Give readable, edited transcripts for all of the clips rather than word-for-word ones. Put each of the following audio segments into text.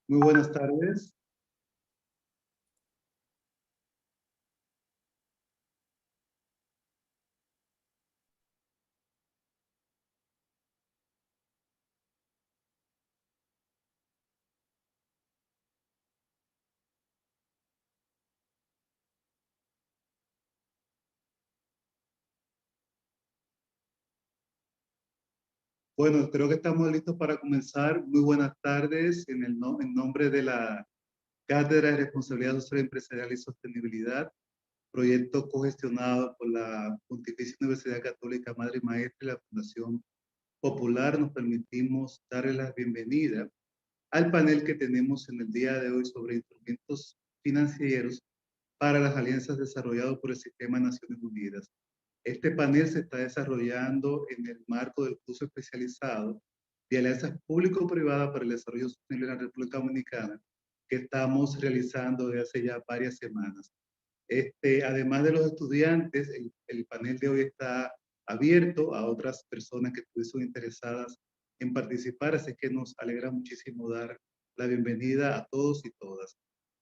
Muy buenas tardes. Bueno, creo que estamos listos para comenzar. Muy buenas tardes. En nombre de la Cátedra de Responsabilidad Social Empresarial y Sostenibilidad, proyecto cogestionado por la Pontificia Universidad Católica Madre y Maestra y la Fundación Popular, nos permitimos darle la bienvenida al panel que tenemos en el día de hoy sobre instrumentos financieros para las alianzas desarrolladas por el Sistema de Naciones Unidas. Este panel se está desarrollando en el marco del curso especializado de alianzas público-privadas para el desarrollo sostenible en la República Dominicana, que estamos realizando desde hace ya varias semanas. Además de los estudiantes, el panel de hoy está abierto a otras personas que estuviesen interesadas en participar, así que nos alegra muchísimo dar la bienvenida a todos y todas.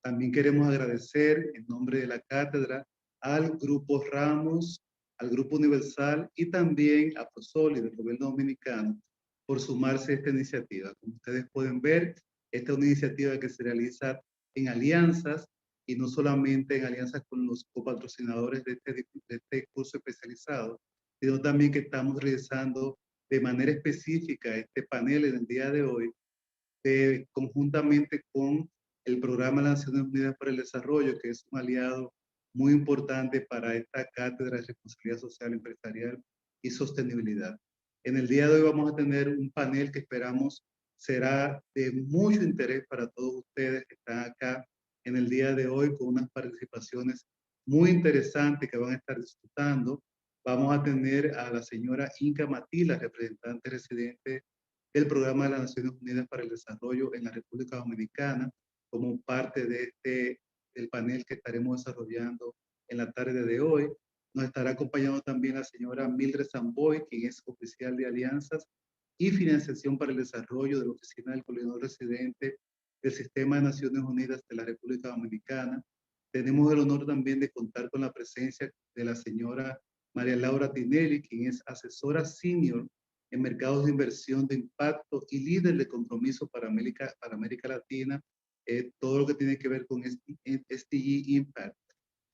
También queremos agradecer en nombre de la cátedra al Grupo Ramos, al Grupo Universal y también a ProSol y del Gobierno Dominicano por sumarse a esta iniciativa. Como ustedes pueden ver, esta es una iniciativa que se realiza en alianzas y no solamente en alianza con los copatrocinadores de este curso especializado, sino también que estamos realizando de manera específica este panel en el día de hoy, conjuntamente con el Programa de las Naciones Unidas para el Desarrollo, que es un aliado muy importante para esta cátedra de responsabilidad social, empresarial y sostenibilidad. En el día de hoy vamos a tener un panel que esperamos será de mucho interés para todos ustedes que están acá en el día de hoy, con unas participaciones muy interesantes que van a estar disfrutando. Vamos a tener a la señora Inca Matila, representante residente del Programa de las Naciones Unidas para el Desarrollo en la República Dominicana, como parte del panel que estaremos desarrollando en la tarde de hoy. Nos estará acompañando también la señora Mildred Samboy, quien es oficial de alianzas y financiación para el desarrollo de la Oficina del Coordinador Residente del Sistema de Naciones Unidas de la República Dominicana. Tenemos el honor también de contar con la presencia de la señora María Laura Tinelli, quien es asesora senior en mercados de inversión de impacto y líder de compromiso para América Latina, todo lo que tiene que ver con SDG Impact.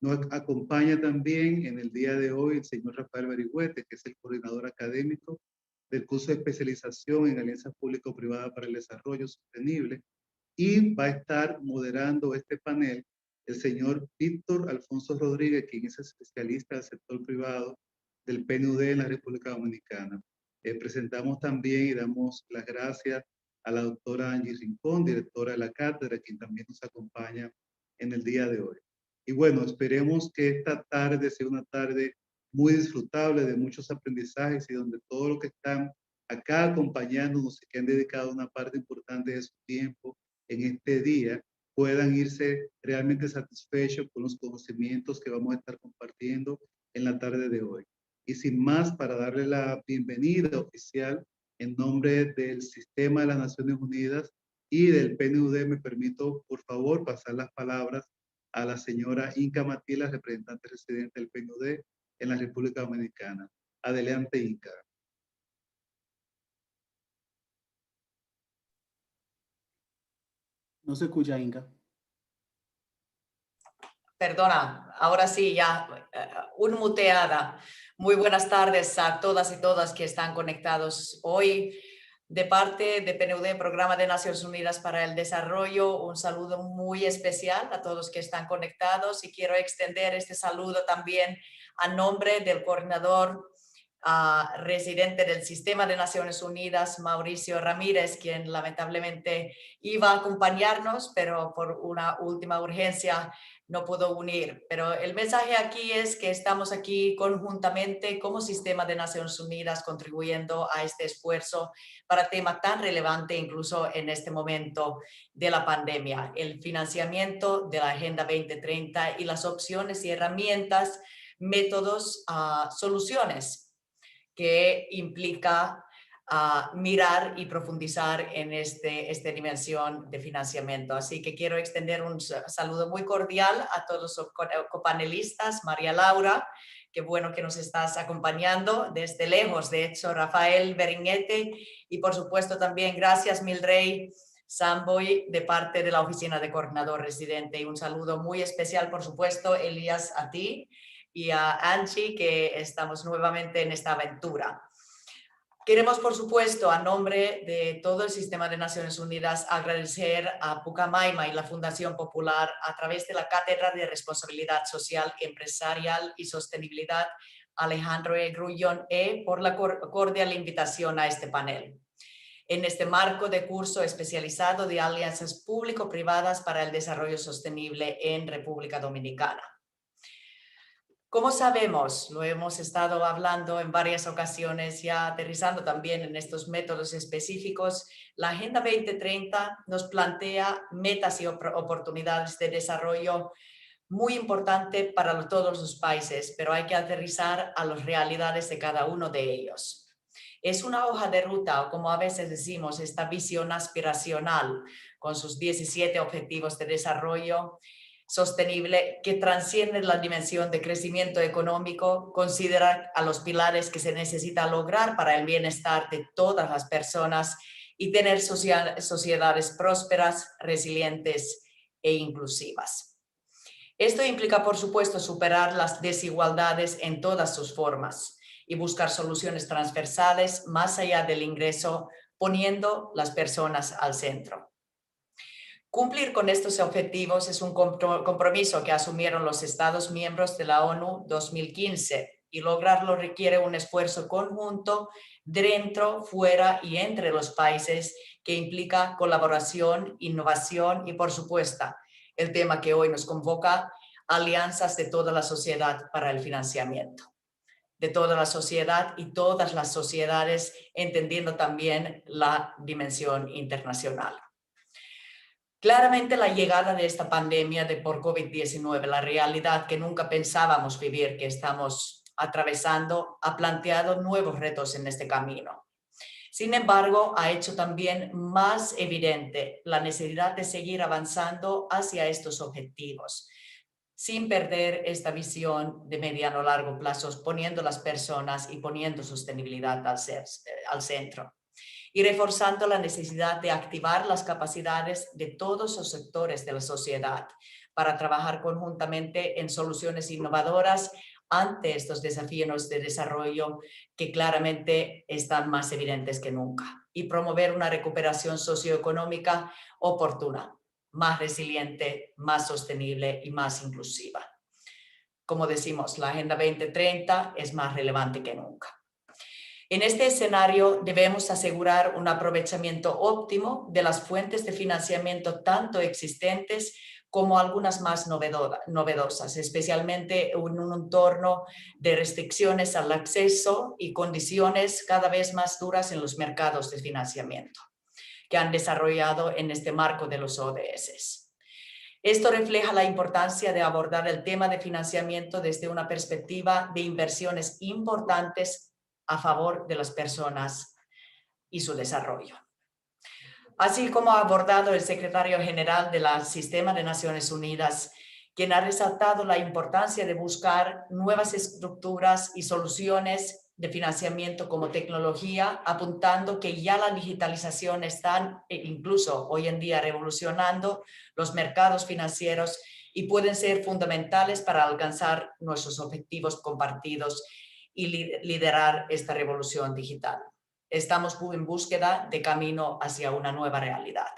Nos acompaña también en el día de hoy el señor Rafael Berigüete, que es el coordinador académico del curso de especialización en alianzas público-privadas para el desarrollo sostenible, y va a estar moderando este panel el señor Víctor Alfonso Rodríguez, quien es especialista del sector privado del PNUD en la República Dominicana. Presentamos también y damos las gracias a la doctora Angie Rincón, directora de la cátedra, quien también nos acompaña en el día de hoy. Y bueno, esperemos que esta tarde sea una tarde muy disfrutable, de muchos aprendizajes, y donde todos los que están acá acompañándonos y que han dedicado una parte importante de su tiempo en este día puedan irse realmente satisfechos con los conocimientos que vamos a estar compartiendo en la tarde de hoy. Y sin más, para darle la bienvenida oficial en nombre del Sistema de las Naciones Unidas y del PNUD, me permito, por favor, pasar las palabras a la señora Inca Matila, representante residente del PNUD en la República Dominicana. Adelante, Inca. No se escucha, Inca. Perdona, ahora sí, ya unmuteada. Muy buenas tardes a todas y todas que están conectados hoy. De parte de PNUD, Programa de Naciones Unidas para el Desarrollo, un saludo muy especial a todos que están conectados, y quiero extender este saludo también a nombre del coordinador residente del Sistema de Naciones Unidas, Mauricio Ramírez, quien lamentablemente iba a acompañarnos, pero por una última urgencia no pudo unir. Pero el mensaje aquí es que estamos aquí conjuntamente como Sistema de Naciones Unidas contribuyendo a este esfuerzo para tema tan relevante incluso en este momento de la pandemia, el financiamiento de la Agenda 2030 y las opciones y herramientas, métodos, soluciones que implica mirar y profundizar en esta dimensión de financiamiento. Así que quiero extender un saludo muy cordial a todos los copanelistas. María Laura, qué bueno que nos estás acompañando desde lejos. De hecho, Rafael Beringuete y por supuesto también gracias Milrey Samboy de parte de la Oficina de Coordinador Residente. Y un saludo muy especial, por supuesto, Elías, a ti y a Angie, que estamos nuevamente en esta aventura. Queremos, por supuesto, a nombre de todo el Sistema de Naciones Unidas, agradecer a Pucamaima y la Fundación Popular a través de la Cátedra de Responsabilidad Social, Empresarial y Sostenibilidad Alejandro E. Grullón por la cordial invitación a este panel. En este marco de curso especializado de alianzas público-privadas para el desarrollo sostenible en República Dominicana. Como sabemos, lo hemos estado hablando en varias ocasiones, ya aterrizando también en estos métodos específicos, la Agenda 2030 nos plantea metas y oportunidades de desarrollo muy importante para todos los países, pero hay que aterrizar a las realidades de cada uno de ellos. Es una hoja de ruta, o como a veces decimos, esta visión aspiracional con sus 17 objetivos de desarrollo sostenible que trasciende la dimensión de crecimiento económico, considera a los pilares que se necesita lograr para el bienestar de todas las personas y tener sociedades prósperas, resilientes e inclusivas. Esto implica, por supuesto, superar las desigualdades en todas sus formas y buscar soluciones transversales más allá del ingreso, poniendo las personas al centro. Cumplir con estos objetivos es un compromiso que asumieron los Estados miembros de la ONU 2015 y lograrlo requiere un esfuerzo conjunto dentro, fuera y entre los países que implica colaboración, innovación y, por supuesto, el tema que hoy nos convoca, alianzas de toda la sociedad para el financiamiento. De toda la sociedad y todas las sociedades, entendiendo también la dimensión internacional. Claramente la llegada de esta pandemia por COVID-19, la realidad que nunca pensábamos vivir, que estamos atravesando, ha planteado nuevos retos en este camino. Sin embargo, ha hecho también más evidente la necesidad de seguir avanzando hacia estos objetivos, sin perder esta visión de mediano o largo plazo, poniendo las personas y poniendo sostenibilidad al centro. Y reforzando la necesidad de activar las capacidades de todos los sectores de la sociedad para trabajar conjuntamente en soluciones innovadoras ante estos desafíos de desarrollo que claramente están más evidentes que nunca y promover una recuperación socioeconómica oportuna, más resiliente, más sostenible y más inclusiva. Como decimos, la Agenda 2030 es más relevante que nunca. En este escenario debemos asegurar un aprovechamiento óptimo de las fuentes de financiamiento tanto existentes como algunas más novedosas, especialmente en un entorno de restricciones al acceso y condiciones cada vez más duras en los mercados de financiamiento que han desarrollado en este marco de los ODS. Esto refleja la importancia de abordar el tema de financiamiento desde una perspectiva de inversiones importantes a favor de las personas y su desarrollo. Así como ha abordado el secretario general del Sistema de Naciones Unidas, quien ha resaltado la importancia de buscar nuevas estructuras y soluciones de financiamiento como tecnología, apuntando que ya la digitalización está incluso hoy en día revolucionando los mercados financieros y pueden ser fundamentales para alcanzar nuestros objetivos compartidos y liderar esta revolución digital. Estamos en búsqueda de camino hacia una nueva realidad.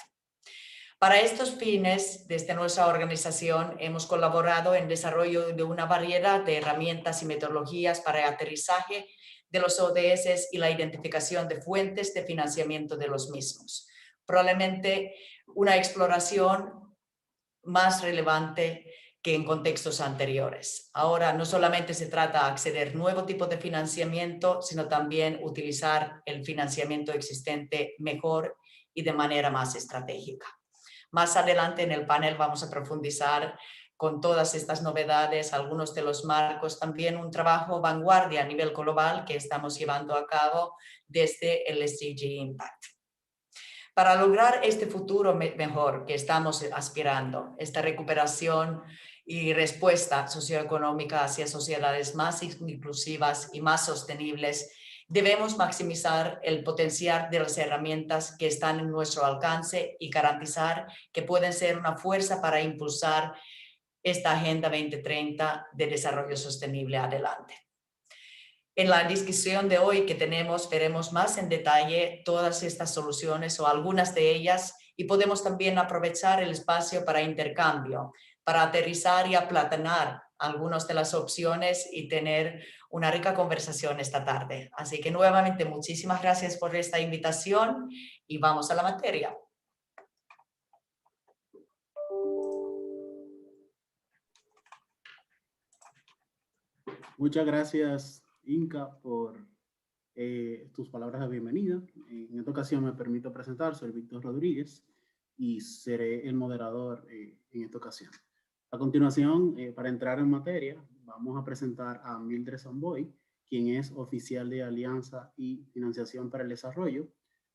Para estos fines, desde nuestra organización hemos colaborado en desarrollo de una variedad de herramientas y metodologías para el aterrizaje de los ODS y la identificación de fuentes de financiamiento de los mismos. Probablemente una exploración más relevante que en contextos anteriores. Ahora no solamente se trata de acceder a nuevo tipo de financiamiento, sino también utilizar el financiamiento existente mejor y de manera más estratégica. Más adelante en el panel vamos a profundizar con todas estas novedades, algunos de los marcos, también un trabajo vanguardia a nivel global que estamos llevando a cabo desde el SDG Impact. Para lograr este futuro mejor que estamos aspirando, esta recuperación y respuesta socioeconómica hacia sociedades más inclusivas y más sostenibles, debemos maximizar el potencial de las herramientas que están en nuestro alcance y garantizar que pueden ser una fuerza para impulsar esta Agenda 2030 de desarrollo sostenible adelante. En la discusión de hoy que tenemos, veremos más en detalle todas estas soluciones o algunas de ellas y podemos también aprovechar el espacio para intercambio, para aterrizar y aplatanar algunas de las opciones y tener una rica conversación esta tarde. Así que nuevamente muchísimas gracias por esta invitación y vamos a la materia. Muchas gracias, Inka, por tus palabras de bienvenida. En esta ocasión me permito presentar, soy Víctor Rodríguez y seré el moderador en esta ocasión. A continuación, para entrar en materia, vamos a presentar a Mildred Samboy, quien es oficial de Alianza y Financiación para el Desarrollo,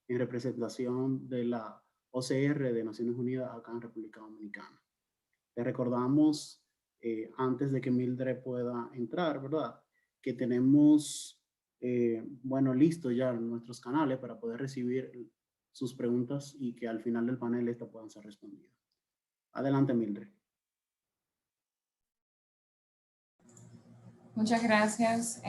en representación de la OCR de Naciones Unidas acá en República Dominicana. Le recordamos, antes de que Mildred pueda entrar, ¿verdad?, que tenemos bueno, listo ya nuestros canales para poder recibir sus preguntas y que al final del panel estas puedan ser respondidas. Adelante, Mildred. Muchas gracias.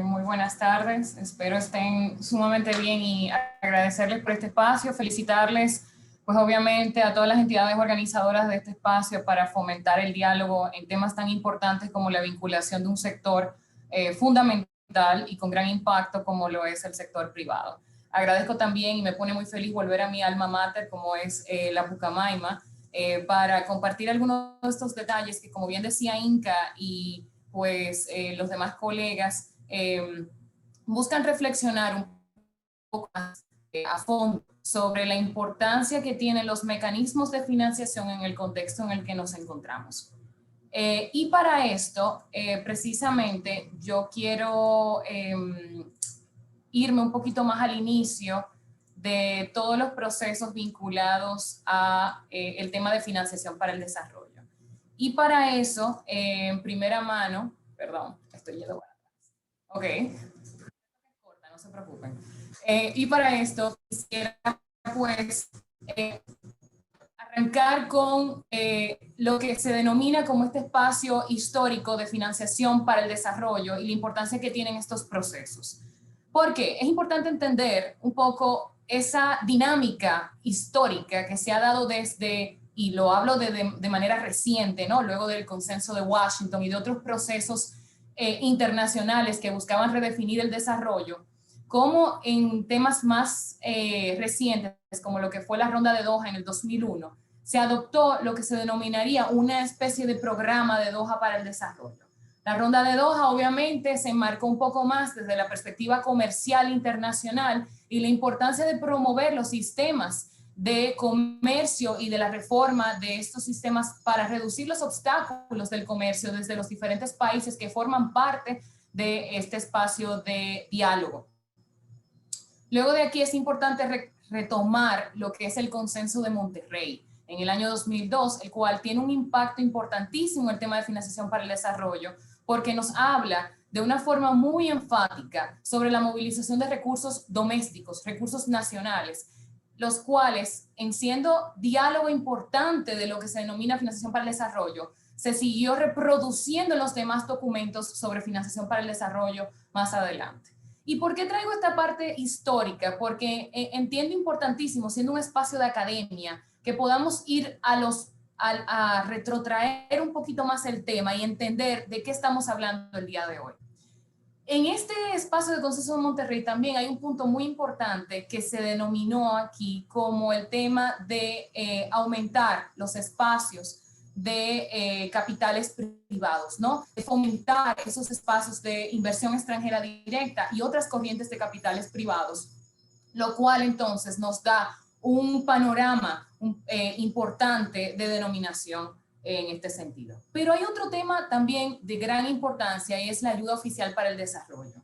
Muy buenas tardes. Espero estén sumamente bien y agradecerles por este espacio, felicitarles, pues obviamente a todas las entidades organizadoras de este espacio para fomentar el diálogo en temas tan importantes como la vinculación de un sector fundamental y con gran impacto como lo es el sector privado. Agradezco también y me pone muy feliz volver a mi alma mater como es la Pucamaima para compartir algunos de estos detalles que, como bien decía Inka y pues los demás colegas, buscan reflexionar un poco más a fondo sobre la importancia que tienen los mecanismos de financiación en el contexto en el que nos encontramos. Y para esto, precisamente, yo quiero irme un poquito más al inicio de todos los procesos vinculados a el tema de financiación para el desarrollo. Y para eso, en primera mano, perdón, estoy yendo para atrás. Ok, no se preocupen. Y para esto quisiera pues arrancar con lo que se denomina como este espacio histórico de financiación para el desarrollo y la importancia que tienen estos procesos. Porque es importante entender un poco esa dinámica histórica que se ha dado desde, y lo hablo de manera reciente, ¿no?, luego del consenso de Washington y de otros procesos internacionales que buscaban redefinir el desarrollo, como en temas más recientes, como lo que fue la Ronda de Doha en el 2001, se adoptó lo que se denominaría una especie de programa de Doha para el desarrollo. La Ronda de Doha obviamente se enmarcó un poco más desde la perspectiva comercial internacional y la importancia de promover los sistemas de comercio y de la reforma de estos sistemas para reducir los obstáculos del comercio desde los diferentes países que forman parte de este espacio de diálogo. Luego de aquí es importante retomar lo que es el consenso de Monterrey en el año 2002, el cual tiene un impacto importantísimo en el tema de financiación para el desarrollo, porque nos habla de una forma muy enfática sobre la movilización de recursos domésticos, recursos nacionales, los cuales, en siendo diálogo importante de lo que se denomina financiación para el desarrollo, se siguió reproduciendo en los demás documentos sobre financiación para el desarrollo más adelante. ¿Y por qué traigo esta parte histórica? Porque entiendo importantísimo, siendo un espacio de academia, que podamos ir a retrotraer un poquito más el tema y entender de qué estamos hablando el día de hoy. En este espacio de Consenso de Monterrey también hay un punto muy importante que se denominó aquí como el tema de aumentar los espacios de capitales privados, ¿no? De fomentar esos espacios de inversión extranjera directa y otras corrientes de capitales privados, lo cual entonces nos da un panorama importante de denominación en este sentido. Pero hay otro tema también de gran importancia y es la ayuda oficial para el desarrollo.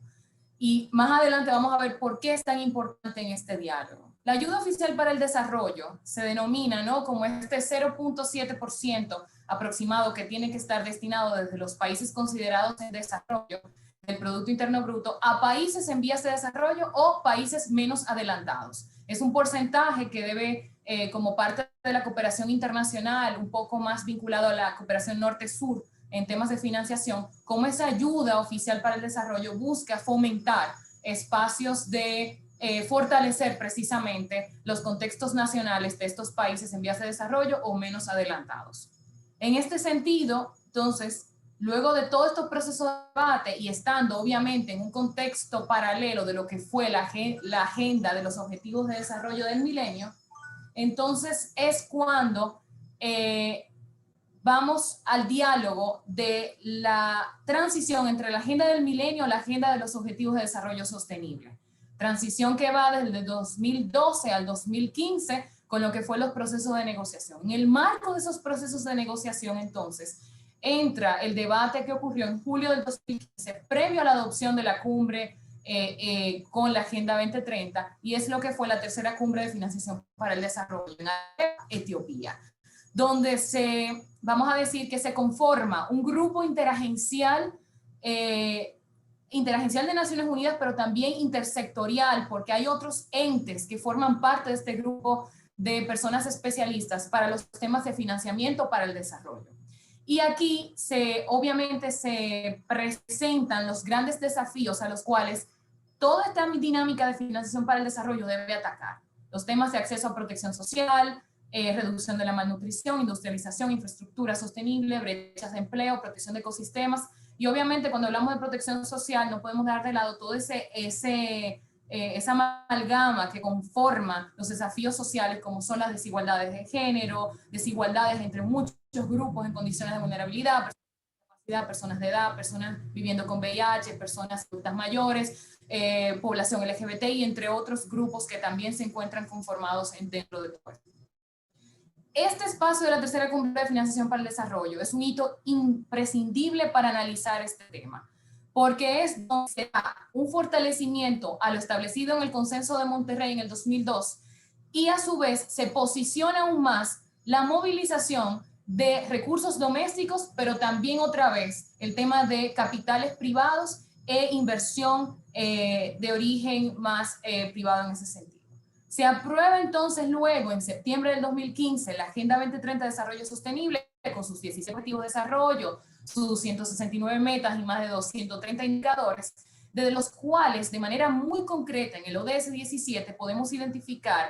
Y más adelante vamos a ver por qué es tan importante en este diálogo. La ayuda oficial para el desarrollo se denomina, ¿no?, como este 0.7% aproximado que tiene que estar destinado desde los países considerados en desarrollo del Producto Interno Bruto a países en vías de desarrollo o países menos adelantados. Es un porcentaje que debe, como parte de la cooperación internacional, un poco más vinculado a la cooperación norte-sur en temas de financiación, como esa ayuda oficial para el desarrollo busca fomentar espacios de fortalecer precisamente los contextos nacionales de estos países en vías de desarrollo o menos adelantados. En este sentido, entonces, luego de todos estos procesos de debate y estando obviamente en un contexto paralelo de lo que fue la agenda de los objetivos de desarrollo del milenio, entonces es cuando vamos al diálogo de la transición entre la agenda del milenio y la agenda de los objetivos de desarrollo sostenible. Transición que va desde el 2012 al 2015 con lo que fue los procesos de negociación. En el marco de esos procesos de negociación, entonces, entra el debate que ocurrió en julio del 2015, previo a la adopción de la cumbre con la Agenda 2030, y es lo que fue la tercera cumbre de financiación para el desarrollo en Etiopía, donde vamos a decir que se conforma un grupo interagencial de Naciones Unidas, pero también intersectorial, porque hay otros entes que forman parte de este grupo de personas especialistas para los temas de financiamiento para el desarrollo. Y aquí obviamente se presentan los grandes desafíos a los cuales toda esta dinámica de financiación para el desarrollo debe atacar. Los temas de acceso a protección social, reducción de la malnutrición, industrialización, infraestructura sostenible, brechas de empleo, protección de ecosistemas. Y obviamente cuando hablamos de protección social no podemos dejar de lado todo esa amalgama que conforma los desafíos sociales, como son las desigualdades de género, desigualdades entre muchos grupos en condiciones de vulnerabilidad, personas de edad, personas viviendo con VIH, personas adultas mayores, población LGBTI, entre otros grupos que también se encuentran conformados dentro de todo esto. Este espacio de la tercera cumbre de financiación para el desarrollo es un hito imprescindible para analizar este tema, porque es donde se da un fortalecimiento a lo establecido en el Consenso de Monterrey en el 2002 y a su vez se posiciona aún más la movilización de recursos domésticos, pero también otra vez el tema de capitales privados e inversión de origen más privado en ese sentido. Se aprueba entonces luego, en septiembre del 2015, la Agenda 2030 de Desarrollo Sostenible con sus 16 objetivos de desarrollo, sus 169 metas y más de 230 indicadores, de los cuales de manera muy concreta en el ODS 17 podemos identificar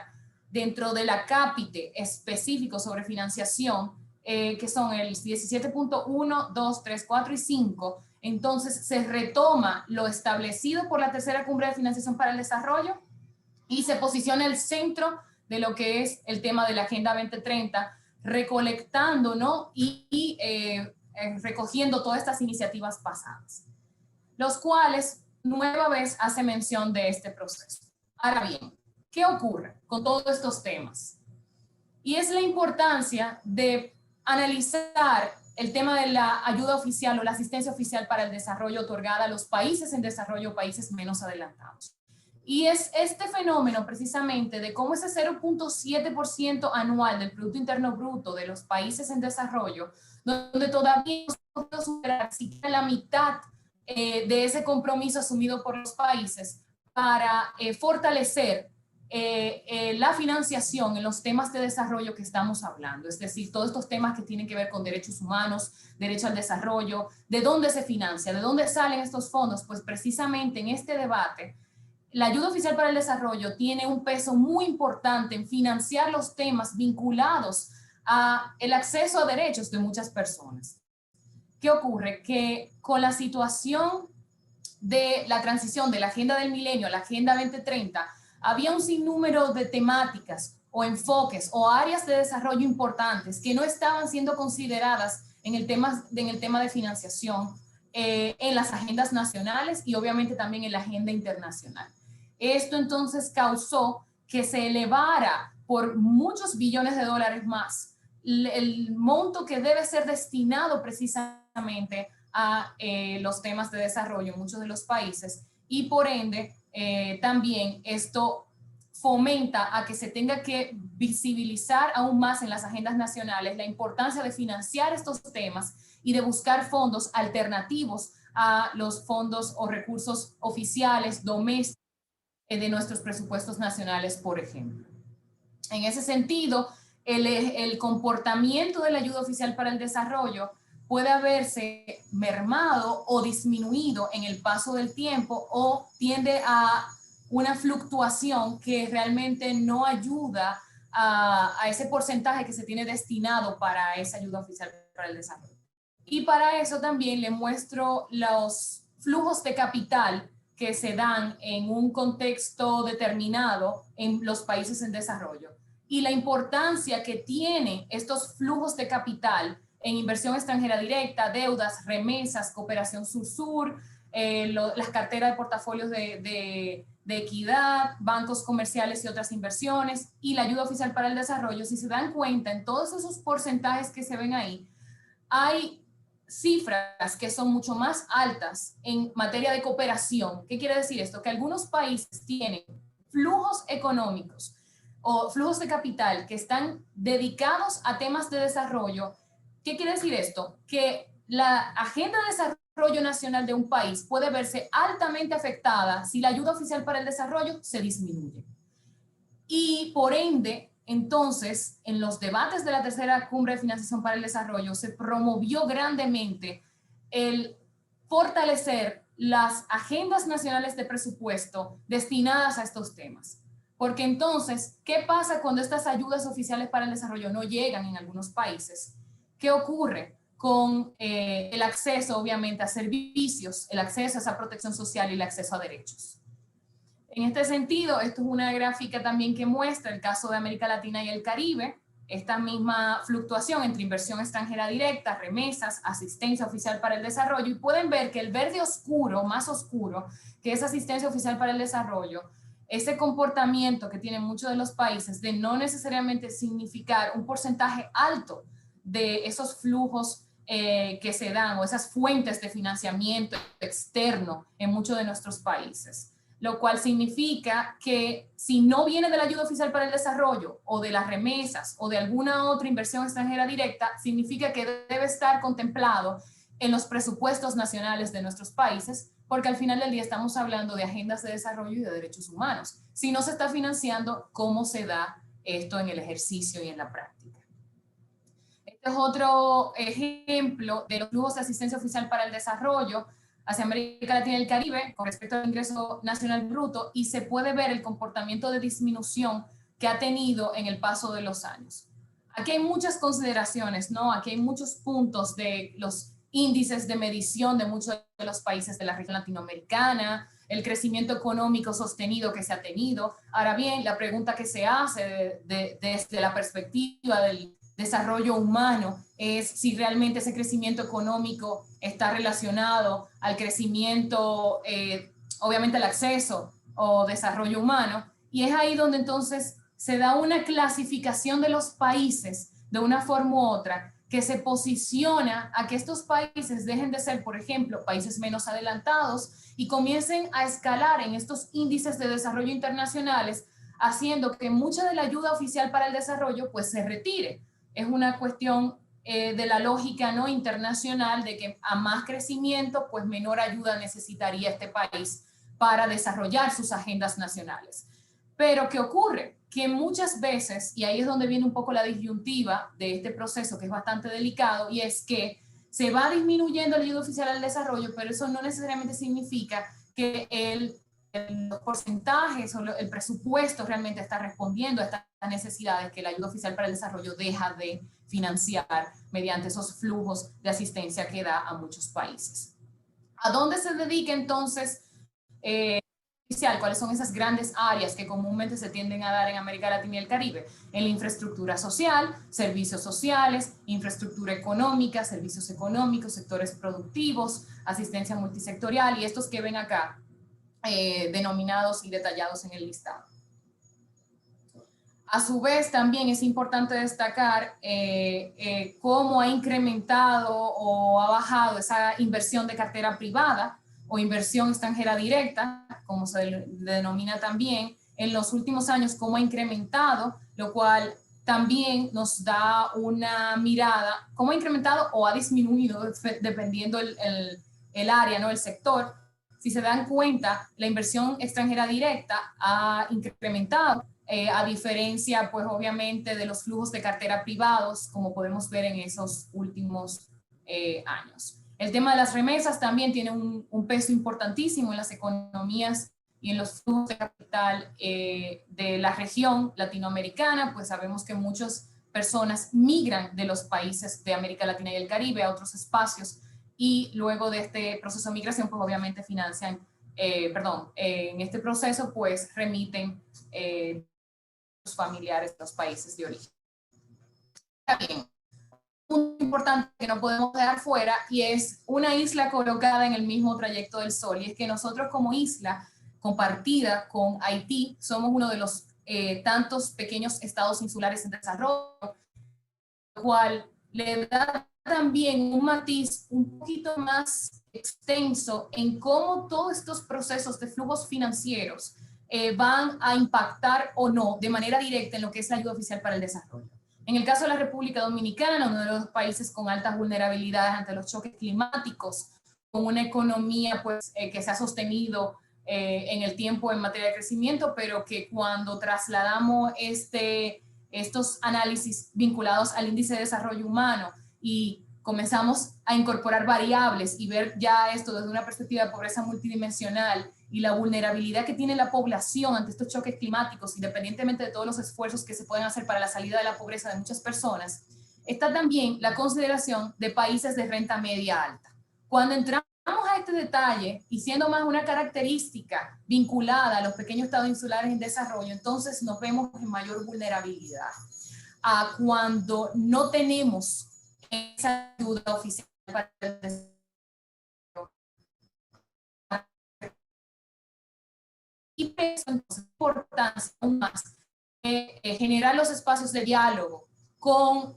dentro de la cápite específico sobre financiación, que son el 17.1, 2, 3, 4 y 5, entonces se retoma lo establecido por la tercera cumbre de financiación para el desarrollo y se posiciona el centro de lo que es el tema de la Agenda 2030, recolectando, ¿no?, y recogiendo todas estas iniciativas pasadas, los cuales nueva vez hace mención de este proceso. Ahora bien, ¿qué ocurre con todos estos temas? Y es la importancia de analizar el tema de la ayuda oficial o la asistencia oficial para el desarrollo otorgada a los países en desarrollo, países menos adelantados. Y es este fenómeno precisamente de cómo ese 0.7% anual del Producto Interno Bruto de los países en desarrollo, donde todavía no podemos superar siquiera la mitad de ese compromiso asumido por los países para fortalecer la financiación en los temas de desarrollo que estamos hablando, es decir, todos estos temas que tienen que ver con derechos humanos, derecho al desarrollo, de dónde se financia, de dónde salen estos fondos, pues precisamente en este debate la ayuda oficial para el desarrollo tiene un peso muy importante en financiar los temas vinculados a el acceso a derechos de muchas personas. ¿Qué ocurre? Que con la situación de la transición de la Agenda del Milenio a la Agenda 2030, había un sinnúmero de temáticas o enfoques o áreas de desarrollo importantes que no estaban siendo consideradas en el tema de financiación en las agendas nacionales y obviamente también en la agenda internacional. Esto entonces causó que se elevara por muchos billones de dólares más el monto que debe ser destinado precisamente a los temas de desarrollo en muchos de los países, y por ende también esto fomenta a que se tenga que visibilizar aún más en las agendas nacionales la importancia de financiar estos temas y de buscar fondos alternativos a los fondos o recursos oficiales domésticos de nuestros presupuestos nacionales, por ejemplo. En ese sentido, el comportamiento de la ayuda oficial para el desarrollo puede haberse mermado o disminuido en el paso del tiempo, o tiende a una fluctuación que realmente no ayuda a ese porcentaje que se tiene destinado para esa ayuda oficial para el desarrollo. Y para eso también le muestro los flujos de capital que se dan en un contexto determinado en los países en desarrollo, y la importancia que tienen estos flujos de capital en inversión extranjera directa, deudas, remesas, cooperación sur-sur, las carteras de portafolios de equidad, bancos comerciales y otras inversiones, y la ayuda oficial para el desarrollo. Si se dan cuenta, en todos esos porcentajes que se ven ahí, hay cifras que son mucho más altas en materia de cooperación. ¿Qué quiere decir esto? Que algunos países tienen flujos económicos o flujos de capital que están dedicados a temas de desarrollo. ¿Qué quiere decir esto? Que la agenda de desarrollo nacional de un país puede verse altamente afectada si la ayuda oficial para el desarrollo se disminuye. Y por ende, entonces, en los debates de la tercera cumbre de financiación para el desarrollo se promovió grandemente el fortalecer las agendas nacionales de presupuesto destinadas a estos temas. Porque entonces, ¿qué pasa cuando estas ayudas oficiales para el desarrollo no llegan en algunos países? ¿Qué ocurre con el acceso, obviamente, a servicios, el acceso a esa protección social y el acceso a derechos? En este sentido, esto es una gráfica también que muestra el caso de América Latina y el Caribe, esta misma fluctuación entre inversión extranjera directa, remesas, asistencia oficial para el desarrollo, y pueden ver que el verde oscuro, más oscuro, que es asistencia oficial para el desarrollo, ese comportamiento que tienen muchos de los países de no necesariamente significar un porcentaje alto de esos flujos que se dan, o esas fuentes de financiamiento externo en muchos de nuestros países. Lo cual significa que si no viene de la ayuda oficial para el desarrollo, o de las remesas, o de alguna otra inversión extranjera directa, significa que debe estar contemplado en los presupuestos nacionales de nuestros países, porque al final del día estamos hablando de agendas de desarrollo y de derechos humanos. Si no se está financiando, ¿cómo se da esto en el ejercicio y en la práctica? Este es otro ejemplo de los flujos de asistencia oficial para el desarrollo hacia América Latina y el Caribe con respecto al ingreso nacional bruto, y se puede ver el comportamiento de disminución que ha tenido en el paso de los años. Aquí hay muchas consideraciones, ¿no? Aquí hay muchos puntos de los índices de medición de muchos de los países de la región latinoamericana, el crecimiento económico sostenido que se ha tenido. Ahora bien, la pregunta que se hace desde la perspectiva del desarrollo humano es si realmente ese crecimiento económico está relacionado al crecimiento, obviamente al acceso o desarrollo humano, y es ahí donde entonces se da una clasificación de los países de una forma u otra que se posiciona a que estos países dejen de ser, por ejemplo, países menos adelantados y comiencen a escalar en estos índices de desarrollo internacionales, haciendo que mucha de la ayuda oficial para el desarrollo pues se retire. Es una cuestión de la lógica no internacional de que a más crecimiento, pues menor ayuda necesitaría este país para desarrollar sus agendas nacionales. Pero ¿qué ocurre? Que muchas veces, y ahí es donde viene un poco la disyuntiva de este proceso que es bastante delicado, y es que se va disminuyendo la ayuda oficial al desarrollo, pero eso no necesariamente significa que los porcentajes o el presupuesto realmente está respondiendo a estas necesidades que la ayuda oficial para el desarrollo deja de financiar mediante esos flujos de asistencia que da a muchos países. ¿A dónde se dedica entonces cuáles son esas grandes áreas que comúnmente se tienden a dar en América Latina y el Caribe? En la infraestructura social, servicios sociales, infraestructura económica, servicios económicos, sectores productivos, asistencia multisectorial, y estos que ven acá denominados y detallados en el listado. A su vez, también es importante destacar cómo ha incrementado o ha bajado esa inversión de cartera privada o inversión extranjera directa, como se denomina también, en los últimos años, cómo ha incrementado, lo cual también nos da una mirada, cómo ha incrementado o ha disminuido, dependiendo el área, ¿no? El sector. Si se dan cuenta, la inversión extranjera directa ha incrementado, a diferencia, pues obviamente, de los flujos de cartera privados, como podemos ver en esos últimos años. El tema de las remesas también tiene un peso importantísimo en las economías y en los flujos de capital de la región latinoamericana, pues sabemos que muchas personas migran de los países de América Latina y el Caribe a otros espacios y luego de este proceso de migración, pues obviamente financian, en este proceso pues remiten los familiares de los países de origen. También, un punto importante que no podemos dejar fuera y es una isla colocada en el mismo trayecto del Sol, y es que nosotros como isla compartida con Haití somos uno de los tantos pequeños estados insulares en desarrollo, lo cual le da también un matiz un poquito más extenso en cómo todos estos procesos de flujos financieros van a impactar o no de manera directa en lo que es la ayuda oficial para el desarrollo. En el caso de la República Dominicana, uno de los países con altas vulnerabilidades ante los choques climáticos, con una economía pues, que se ha sostenido en el tiempo en materia de crecimiento, pero que cuando trasladamos estos análisis vinculados al índice de desarrollo humano y comenzamos a incorporar variables y ver ya esto desde una perspectiva de pobreza multidimensional y la vulnerabilidad que tiene la población ante estos choques climáticos, independientemente de todos los esfuerzos que se pueden hacer para la salida de la pobreza de muchas personas, está también la consideración de países de renta media alta. Cuando entramos a este detalle, y siendo más una característica vinculada a los pequeños estados insulares en desarrollo, entonces nos vemos en mayor vulnerabilidad a cuando no tenemos esa ayuda oficial para el desarrollo. Y eso entonces importancia aún más generar los espacios de diálogo con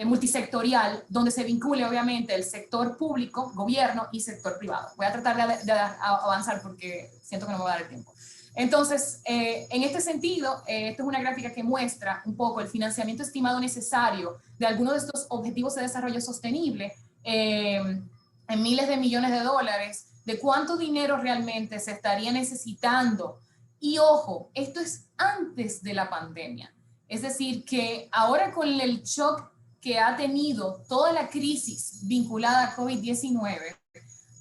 multisectorial, donde se vincule obviamente el sector público, gobierno y sector privado. Voy a tratar de avanzar porque siento que no me va a dar el tiempo. Entonces, en este sentido, esta es una gráfica que muestra un poco el financiamiento estimado necesario de algunos de estos objetivos de desarrollo sostenible en miles de millones de dólares, de cuánto dinero realmente se estaría necesitando. Y ojo, esto es antes de la pandemia. Es decir, que ahora con el shock que ha tenido toda la crisis vinculada a COVID-19,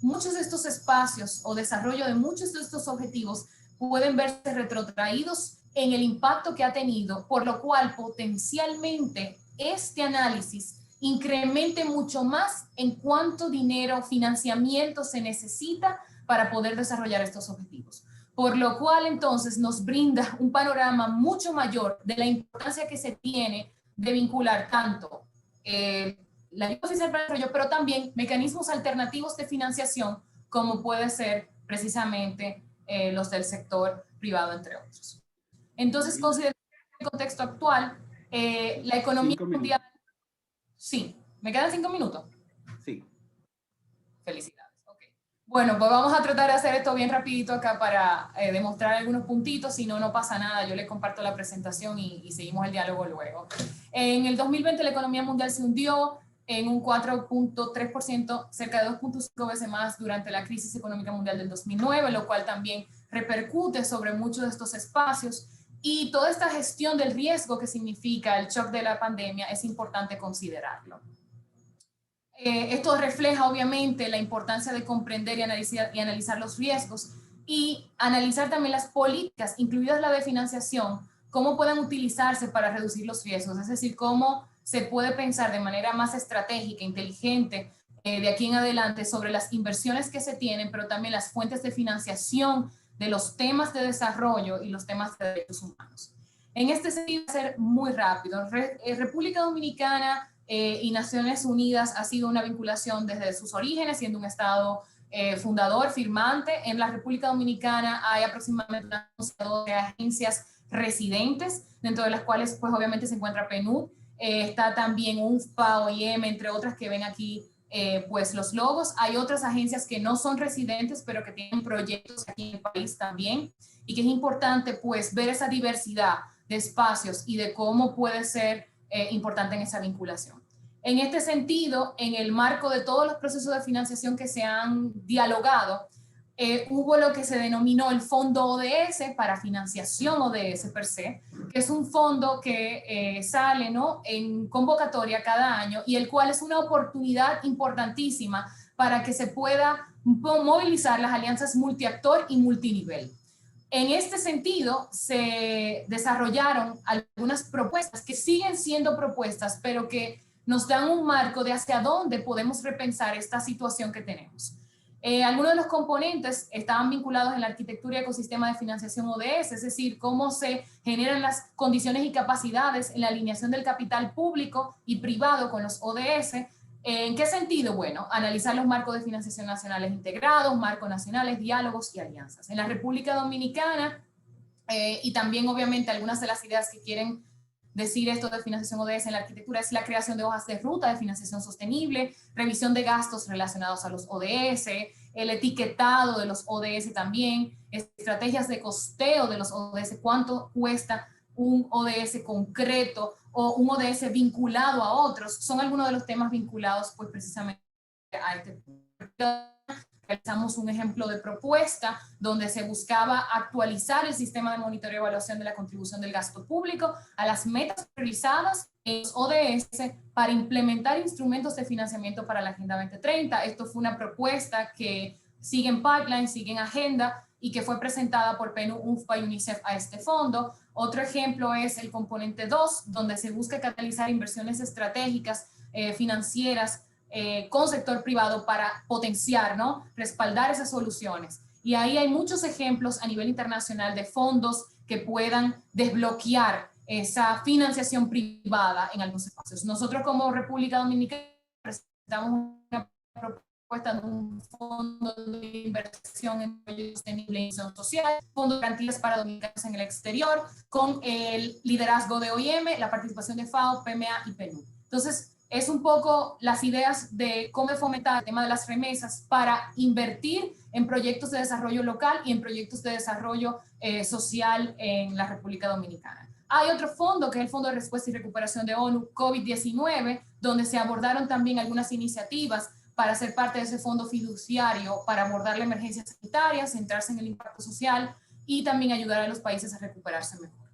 muchos de estos espacios o desarrollo de muchos de estos objetivos pueden verse retrotraídos en el impacto que ha tenido, por lo cual potencialmente este análisis incremente mucho más en cuánto dinero, financiamiento se necesita para poder desarrollar estos objetivos. Por lo cual entonces nos brinda un panorama mucho mayor de la importancia que se tiene de vincular tanto la ayuda oficial para el desarrollo, pero también mecanismos alternativos de financiación, como puede ser precisamente los del sector privado, entre otros. Entonces, considerando el contexto actual, la economía mundial... Sí, ¿me quedan 5 minutos? Sí. Felicidades. Okay. Bueno, pues vamos a tratar de hacer esto bien rapidito acá para demostrar algunos puntitos, si no, no pasa nada, yo le comparto la presentación y seguimos el diálogo luego. En el 2020 la economía mundial se hundió en un 4.3%, cerca de 2.5 veces más durante la crisis económica mundial del 2009, lo cual también repercute sobre muchos de estos espacios, y toda esta gestión del riesgo que significa el shock de la pandemia es importante considerarlo. Esto refleja obviamente la importancia de comprender y analizar los riesgos y analizar también las políticas, incluidas la de financiación, cómo pueden utilizarse para reducir los riesgos, es decir, cómo se puede pensar de manera más estratégica, inteligente, de aquí en adelante sobre las inversiones que se tienen, pero también las fuentes de financiación de los temas de desarrollo y los temas de derechos humanos. En este sentido, va a ser muy rápido. República Dominicana y Naciones Unidas ha sido una vinculación desde sus orígenes, siendo un estado fundador, firmante. En la República Dominicana hay aproximadamente unas 12 agencias residentes, dentro de las cuales pues obviamente se encuentra PNUD, está también UNFPA, OIM, entre otras que ven aquí pues los logos. Hay otras agencias que no son residentes, pero que tienen proyectos aquí en el país también, y que es importante pues ver esa diversidad de espacios y de cómo puede ser importante en esa vinculación. En este sentido, en el marco de todos los procesos de financiación que se han dialogado, hubo lo que se denominó el Fondo ODS para financiación ODS per se, que es un fondo que sale, ¿no?, en convocatoria cada año, y el cual es una oportunidad importantísima para que se pueda movilizar las alianzas multiactor y multinivel. En este sentido, se desarrollaron algunas propuestas que siguen siendo propuestas, pero que nos dan un marco de hacia dónde podemos repensar esta situación que tenemos. Algunos de los componentes estaban vinculados en la arquitectura y ecosistema de financiación ODS, es decir, cómo se generan las condiciones y capacidades en la alineación del capital público y privado con los ODS. ¿En qué sentido? Bueno, analizar los marcos de financiación nacionales integrados, marcos nacionales, diálogos y alianzas. En la República Dominicana, y también obviamente algunas de las ideas que quieren decir esto de financiación ODS en la arquitectura es la creación de hojas de ruta de financiación sostenible, revisión de gastos relacionados a los ODS, el etiquetado de los ODS también, estrategias de costeo de los ODS, cuánto cuesta un ODS concreto o un ODS vinculado a otros, son algunos de los temas vinculados pues precisamente a este punto. Realizamos un ejemplo de propuesta donde se buscaba actualizar el sistema de monitoreo y evaluación de la contribución del gasto público a las metas priorizadas en los ODS para implementar instrumentos de financiamiento para la Agenda 2030. Esto fue una propuesta que sigue en pipeline, sigue en agenda y que fue presentada por PNUD, UNFPA y UNICEF a este fondo. Otro ejemplo es el componente 2, donde se busca catalizar inversiones estratégicas financieras con sector privado para potenciar, ¿no?, respaldar esas soluciones. Y ahí hay muchos ejemplos a nivel internacional de fondos que puedan desbloquear esa financiación privada en algunos espacios. Nosotros como República Dominicana presentamos una propuesta de un fondo de inversión en proyectos sostenibles e inclusión social, fondos de garantías para dominicanos en el exterior, con el liderazgo de OIM, la participación de FAO, PMA y PNUD. Entonces, es un poco las ideas de cómo fomentar el tema de las remesas para invertir en proyectos de desarrollo local y en proyectos de desarrollo social en la República Dominicana. Hay otro fondo que es el Fondo de Respuesta y Recuperación de ONU COVID-19, donde se abordaron también algunas iniciativas para ser parte de ese fondo fiduciario para abordar la emergencia sanitaria, centrarse en el impacto social y también ayudar a los países a recuperarse mejor.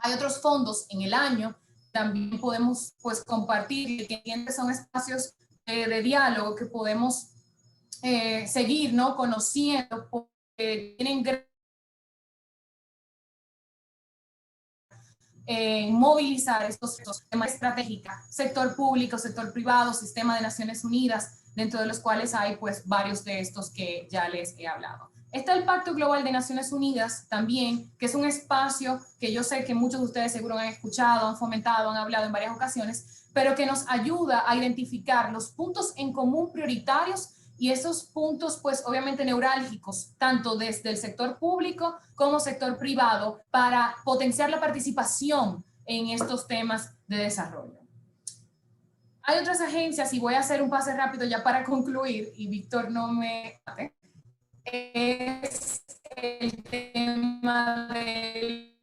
Hay otros fondos en el año. También podemos pues compartir, que son espacios de diálogo que podemos seguir, ¿no?, conociendo, porque tienen movilizar estos temas estratégicos, sector público, sector privado, sistema de Naciones Unidas, dentro de los cuales hay pues varios de estos que ya les he hablado. Está el Pacto Global de Naciones Unidas también, que es un espacio que yo sé que muchos de ustedes seguro han escuchado, han fomentado, han hablado en varias ocasiones, pero que nos ayuda a identificar los puntos en común prioritarios y esos puntos pues obviamente neurálgicos, tanto desde el sector público como sector privado, para potenciar la participación en estos temas de desarrollo. Hay otras agencias, y voy a hacer un pase rápido ya para concluir, y Víctor no me... es el tema del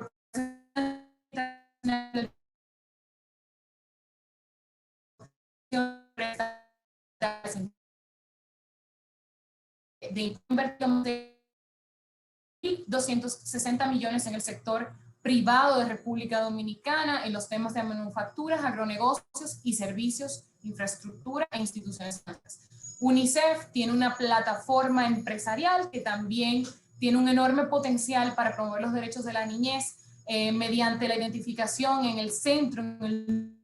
de inversión de 260 millones en el sector privado de República Dominicana en los temas de manufacturas, agronegocios y servicios, infraestructura e instituciones públicas. UNICEF tiene una plataforma empresarial que también tiene un enorme potencial para promover los derechos de la niñez mediante la identificación en el centro, en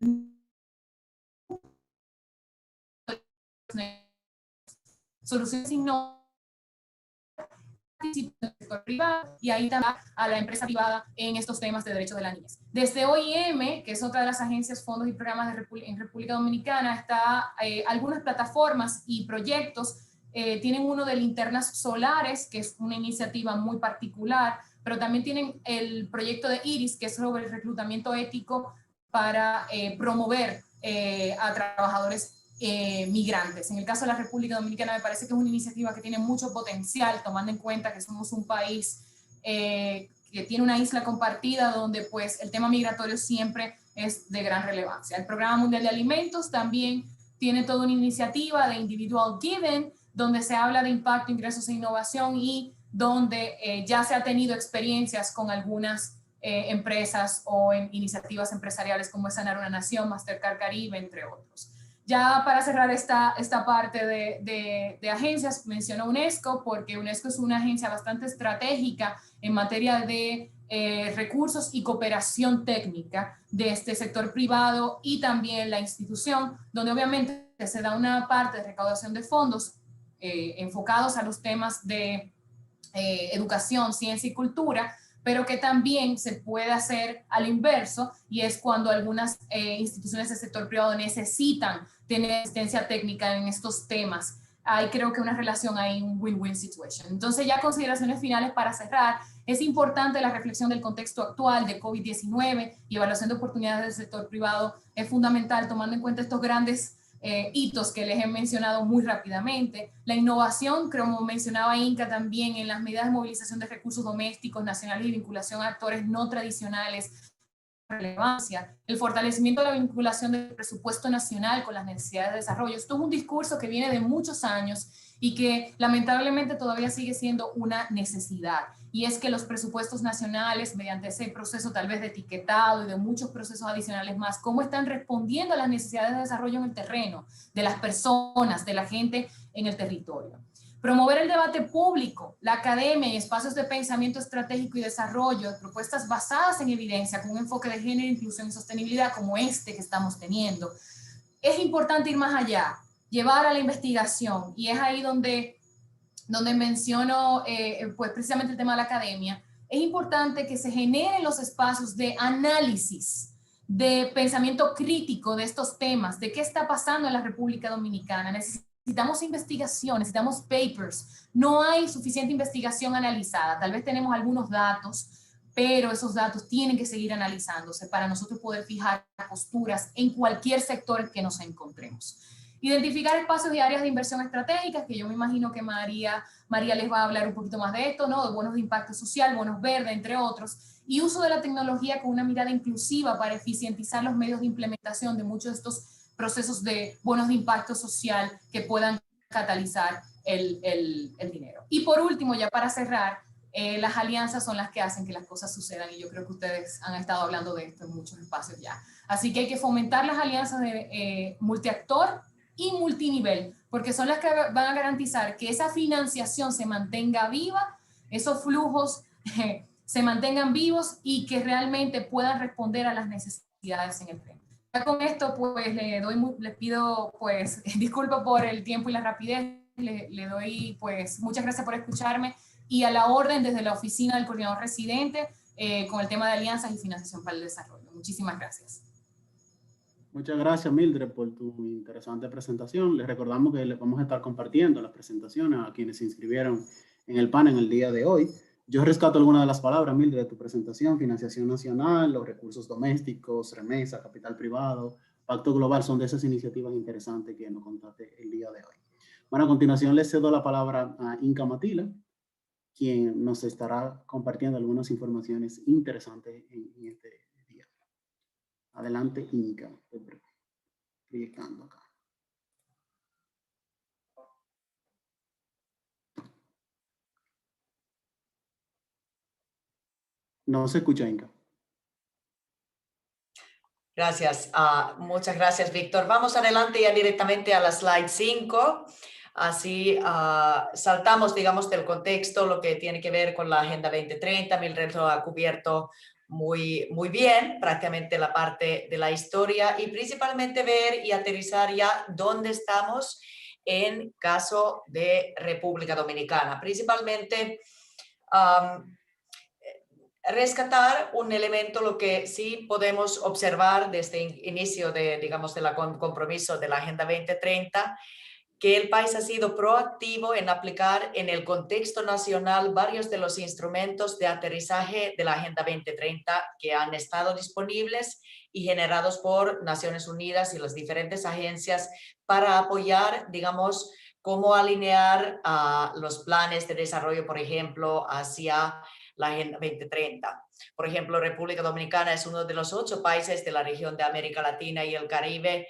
el soluciones innovadoras y ahí también a la empresa privada en estos temas de derechos de la niñez. Desde OIM, que es otra de las agencias, fondos y programas en República Dominicana, está algunas plataformas y proyectos. Tienen uno de linternas solares, que es una iniciativa muy particular pero también tienen el proyecto de IRIS, que es sobre el reclutamiento ético para promover a trabajadores migrantes. En el caso de la República Dominicana me parece que es una iniciativa que tiene mucho potencial, tomando en cuenta que somos un país que tiene una isla compartida donde pues el tema migratorio siempre es de gran relevancia. El Programa Mundial de Alimentos también tiene toda una iniciativa de Individual Giving, donde se habla de impacto, ingresos e innovación y donde ya se ha tenido experiencias con algunas empresas o en iniciativas empresariales como es Sanar una Nación, Mastercard Caribe, entre otros. Ya para cerrar esta parte de agencias, menciono UNESCO porque UNESCO es una agencia bastante estratégica en materia de recursos y cooperación técnica de este sector privado y también la institución, donde obviamente se da una parte de recaudación de fondos enfocados a los temas de educación, ciencia y cultura, pero que también se puede hacer al inverso, y es cuando algunas instituciones del sector privado necesitan tener asistencia técnica en estos temas. Hay creo que una relación ahí, un win-win situation. Entonces ya consideraciones finales para cerrar. Es importante la reflexión del contexto actual de COVID-19 y evaluación de oportunidades del sector privado. Es fundamental tomando en cuenta estos grandes hitos que les he mencionado muy rápidamente. La innovación, como mencionaba Inca también, en las medidas de movilización de recursos domésticos, nacionales y vinculación a actores no tradicionales, relevancia, el fortalecimiento de la vinculación del presupuesto nacional con las necesidades de desarrollo. Esto es un discurso que viene de muchos años y que lamentablemente todavía sigue siendo una necesidad. Y es que los presupuestos nacionales, mediante ese proceso tal vez de etiquetado y de muchos procesos adicionales más, cómo están respondiendo a las necesidades de desarrollo en el terreno, de las personas, de la gente en el territorio. Promover el debate público, la academia y espacios de pensamiento estratégico y desarrollo de propuestas basadas en evidencia con un enfoque de género, inclusión y sostenibilidad como este que estamos teniendo. Es importante ir más allá, llevar a la investigación, y es ahí donde menciono pues precisamente el tema de la academia. Es importante que se generen los espacios de análisis, de pensamiento crítico de estos temas, de qué está pasando en la República Dominicana. Necesitamos investigación, necesitamos papers. No hay suficiente investigación analizada. Tal vez tenemos algunos datos, pero esos datos tienen que seguir analizándose para nosotros poder fijar posturas en cualquier sector que nos encontremos. Identificar espacios y áreas de inversión estratégicas, que yo me imagino que María les va a hablar un poquito más de esto, ¿no? De bonos de impacto social, bonos verdes, entre otros. Y uso de la tecnología con una mirada inclusiva para eficientizar los medios de implementación de muchos de estos procesos de bonos de impacto social que puedan catalizar el dinero. Y por último, ya para cerrar, las alianzas son las que hacen que las cosas sucedan, y yo creo que ustedes han estado hablando de esto en muchos espacios ya. Así que hay que fomentar las alianzas de multiactor y multinivel, porque son las que van a garantizar que esa financiación se mantenga viva, esos flujos se mantengan vivos y que realmente puedan responder a las necesidades en el frente. Ya con esto, pues, les pido, pues, disculpa por el tiempo y la rapidez, le doy, pues, muchas gracias por escucharme, y a la orden desde la oficina del coordinador residente con el tema de alianzas y financiación para el desarrollo. Muchísimas gracias. Muchas gracias, Mildred, por tu interesante presentación. Les recordamos que les vamos a estar compartiendo las presentaciones a quienes se inscribieron en el panel el día de hoy. Yo rescato algunas de las palabras, Mildred, de tu presentación: financiación nacional, los recursos domésticos, remesa, capital privado, pacto global. Son de esas iniciativas interesantes que nos contaste el día de hoy. Bueno, a continuación les cedo la palabra a Inca Matila, quien nos estará compartiendo algunas informaciones interesantes en este día. Adelante, Inca. Estoy proyectando acá. No se escucha, Inca. Gracias. Muchas gracias, Víctor. Vamos adelante ya directamente a la slide 5. Así saltamos, digamos, del contexto, lo que tiene que ver con la Agenda 2030. Mildred lo ha cubierto muy bien, prácticamente la parte de la historia, y principalmente ver y aterrizar ya dónde estamos en caso de República Dominicana. Principalmente rescatar un elemento, lo que sí podemos observar desde el inicio de, digamos, del compromiso de la Agenda 2030, que el país ha sido proactivo en aplicar en el contexto nacional varios de los instrumentos de aterrizaje de la Agenda 2030 que han estado disponibles y generados por Naciones Unidas y las diferentes agencias para apoyar, digamos, cómo alinear los planes de desarrollo, por ejemplo, hacia la Agenda 2030. Por ejemplo, República Dominicana es uno de los 8 países de la región de América Latina y el Caribe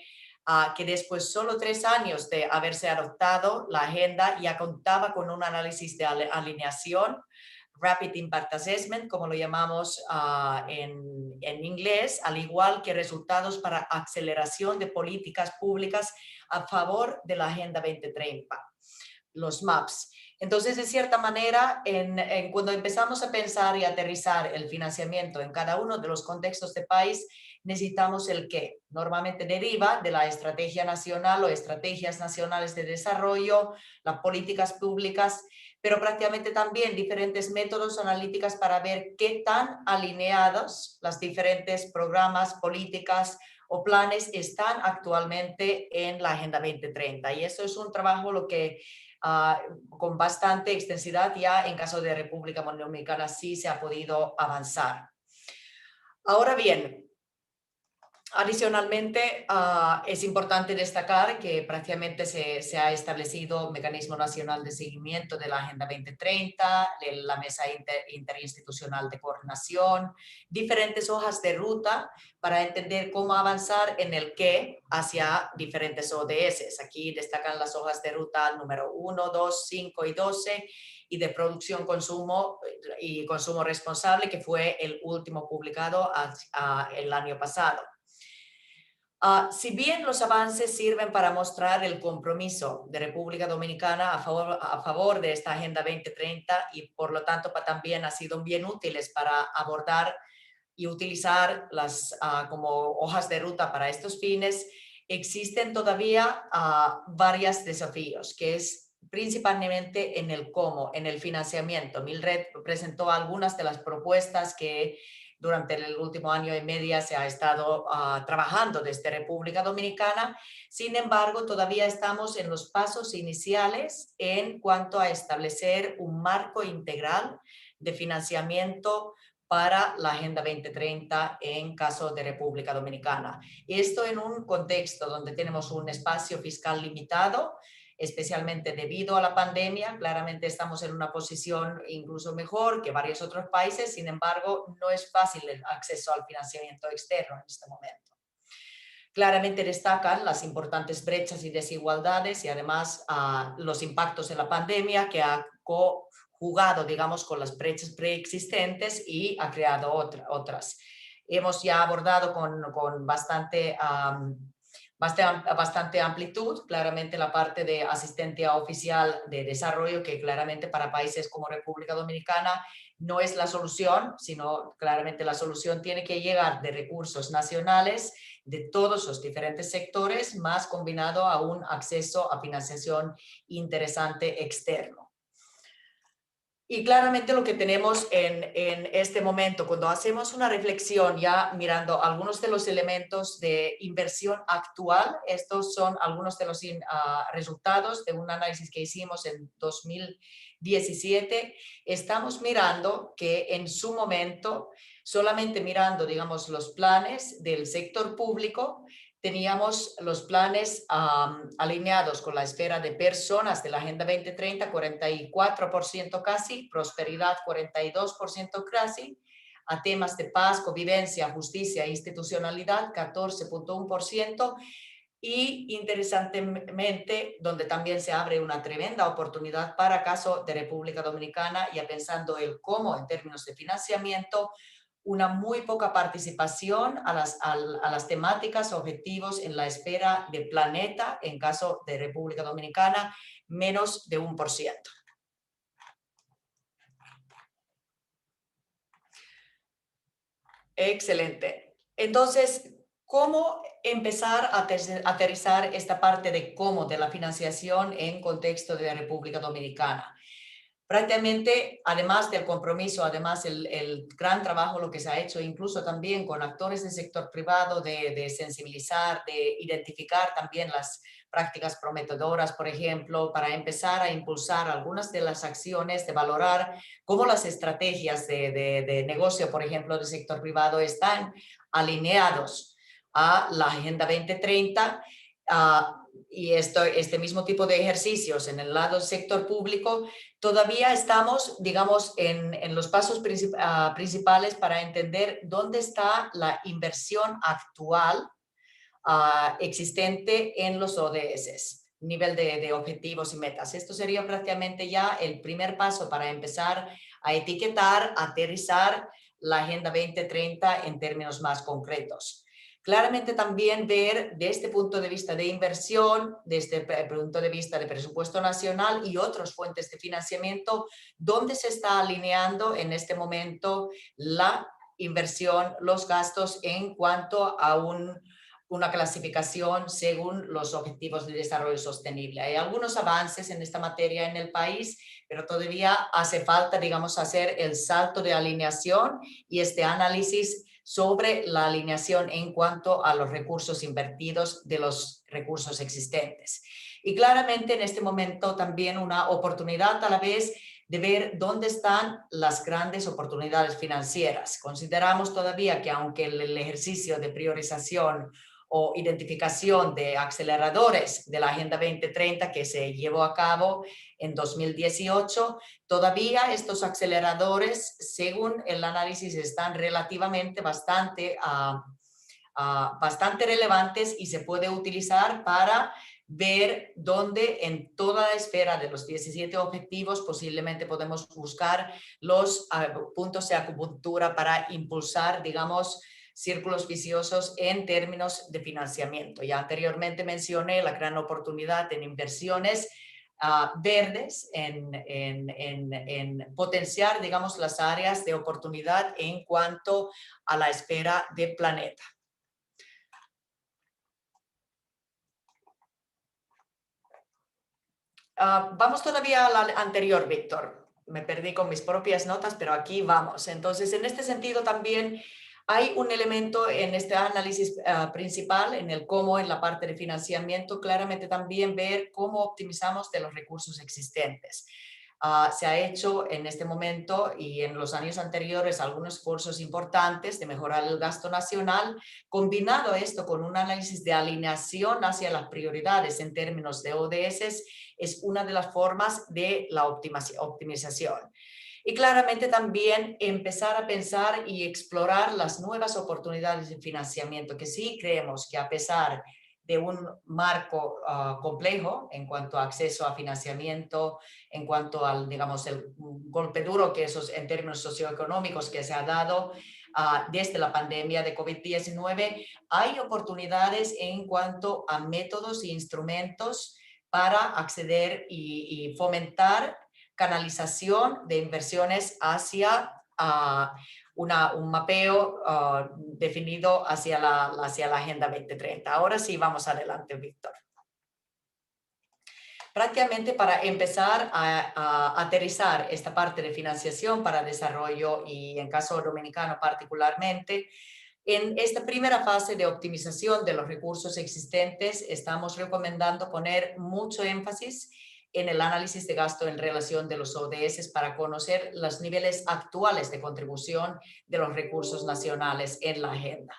que después solo 3 años de haberse adoptado la agenda ya contaba con un análisis de alineación, Rapid Impact Assessment, como lo llamamos en inglés, al igual que resultados para aceleración de políticas públicas a favor de la Agenda 2030, los MAPs. Entonces, de cierta manera, cuando empezamos a pensar y aterrizar el financiamiento en cada uno de los contextos de país, necesitamos el qué. Normalmente deriva de la estrategia nacional o estrategias nacionales de desarrollo, las políticas públicas, pero prácticamente también diferentes métodos analíticos para ver qué tan alineados las diferentes programas, políticas o planes están actualmente en la Agenda 2030. Y eso es un trabajo lo que con bastante extensidad ya en caso de República Dominicana sí se ha podido avanzar. Ahora bien, adicionalmente, es importante destacar que prácticamente se ha establecido un mecanismo nacional de seguimiento de la Agenda 2030, la Mesa Interinstitucional de Coordinación, diferentes hojas de ruta para entender cómo avanzar en el qué hacia diferentes ODS. Aquí destacan las hojas de ruta número 1, 2, 5 y 12 y de producción, consumo y consumo responsable, que fue el último publicado el año pasado. Si bien los avances sirven para mostrar el compromiso de República Dominicana a favor de esta Agenda 2030 y por lo tanto también han sido bien útiles para abordar y utilizar como hojas de ruta para estos fines, existen todavía varios desafíos, que es principalmente en el cómo, en el financiamiento. Mildred presentó algunas de las propuestas que durante el último año y medio se ha estado trabajando desde República Dominicana. Sin embargo, todavía estamos en los pasos iniciales en cuanto a establecer un marco integral de financiamiento para la Agenda 2030 en caso de República Dominicana. Esto en un contexto donde tenemos un espacio fiscal limitado, especialmente debido a la pandemia. Claramente estamos en una posición incluso mejor que varios otros países, sin embargo, no es fácil el acceso al financiamiento externo en este momento. Claramente destacan las importantes brechas y desigualdades y además los impactos de la pandemia que ha jugado, digamos, con las brechas preexistentes y ha creado otras. Hemos ya abordado con bastante amplitud, claramente la parte de asistencia oficial de desarrollo, que claramente para países como República Dominicana no es la solución, sino claramente la solución tiene que llegar de recursos nacionales de todos los diferentes sectores, más combinado a un acceso a financiación interesante externo. Y claramente lo que tenemos en este momento, cuando hacemos una reflexión ya mirando algunos de los elementos de inversión actual, estos son algunos de los resultados de un análisis que hicimos en 2017, estamos mirando que en su momento, solamente mirando, digamos, los planes del sector público, teníamos los planes alineados con la esfera de personas de la Agenda 2030, 44% casi, prosperidad 42% casi, a temas de paz, convivencia, justicia e institucionalidad 14.1%, y interesantemente, donde también se abre una tremenda oportunidad para caso de República Dominicana, ya pensando el cómo en términos de financiamiento, una muy poca participación a las temáticas, objetivos en la esfera de planeta, en caso de República Dominicana, menos de 1%. Excelente. Entonces, ¿cómo empezar a aterrizar esta parte de cómo de la financiación en contexto de República Dominicana? Prácticamente, además del compromiso, además el gran trabajo, lo que se ha hecho incluso también con actores del sector privado de sensibilizar, de identificar también las prácticas prometedoras, por ejemplo, para empezar a impulsar algunas de las acciones, de valorar cómo las estrategias de negocio, por ejemplo, del sector privado están alineados a la Agenda 2030, y este mismo tipo de ejercicios en el lado del sector público. Todavía estamos, digamos, en los pasos principales para entender dónde está la inversión actual existente en los ODS, nivel de objetivos y metas. Esto sería prácticamente ya el primer paso para empezar a etiquetar, aterrizar la Agenda 2030 en términos más concretos. Claramente también ver desde este punto de vista de inversión, desde el punto de vista de presupuesto nacional y otras fuentes de financiamiento, dónde se está alineando en este momento la inversión, los gastos en cuanto a una clasificación según los objetivos de desarrollo sostenible. Hay algunos avances en esta materia en el país, pero todavía hace falta, digamos, hacer el salto de alineación y este análisis sobre la alineación en cuanto a los recursos invertidos de los recursos existentes. Y claramente en este momento también una oportunidad a la vez de ver dónde están las grandes oportunidades financieras. Consideramos todavía que aunque el ejercicio de priorización o identificación de aceleradores de la Agenda 2030 que se llevó a cabo en 2018, todavía estos aceleradores, según el análisis, están relativamente bastante relevantes y se puede utilizar para ver dónde en toda la esfera de los 17 objetivos posiblemente podemos buscar los puntos de acupuntura para impulsar, digamos, círculos viciosos en términos de financiamiento. Ya anteriormente mencioné la gran oportunidad en inversiones verdes, en potenciar, digamos, las áreas de oportunidad en cuanto a la esfera del planeta. Vamos todavía a la anterior, Víctor. Me perdí con mis propias notas, pero aquí vamos. Entonces, en este sentido también hay un elemento en este análisis principal, en el cómo, en la parte de financiamiento, claramente también ver cómo optimizamos de los recursos existentes. Se ha hecho en este momento y en los años anteriores algunos esfuerzos importantes de mejorar el gasto nacional, combinado esto con un análisis de alineación hacia las prioridades en términos de ODS, es una de las formas de la optimización. Y claramente también empezar a pensar y explorar las nuevas oportunidades de financiamiento, que sí creemos que a pesar de un marco complejo en cuanto a acceso a financiamiento, en cuanto al, digamos, el golpe duro que esos en términos socioeconómicos que se ha dado desde la pandemia de COVID-19, hay oportunidades en cuanto a métodos e instrumentos para acceder y fomentar canalización de inversiones hacia un mapeo definido hacia la Agenda 2030. Ahora sí, vamos adelante, Víctor. Prácticamente para empezar a aterrizar esta parte de financiación para desarrollo y en caso dominicano particularmente, en esta primera fase de optimización de los recursos existentes estamos recomendando poner mucho énfasis en el análisis de gasto en relación de los ODS para conocer los niveles actuales de contribución de los recursos nacionales en la agenda.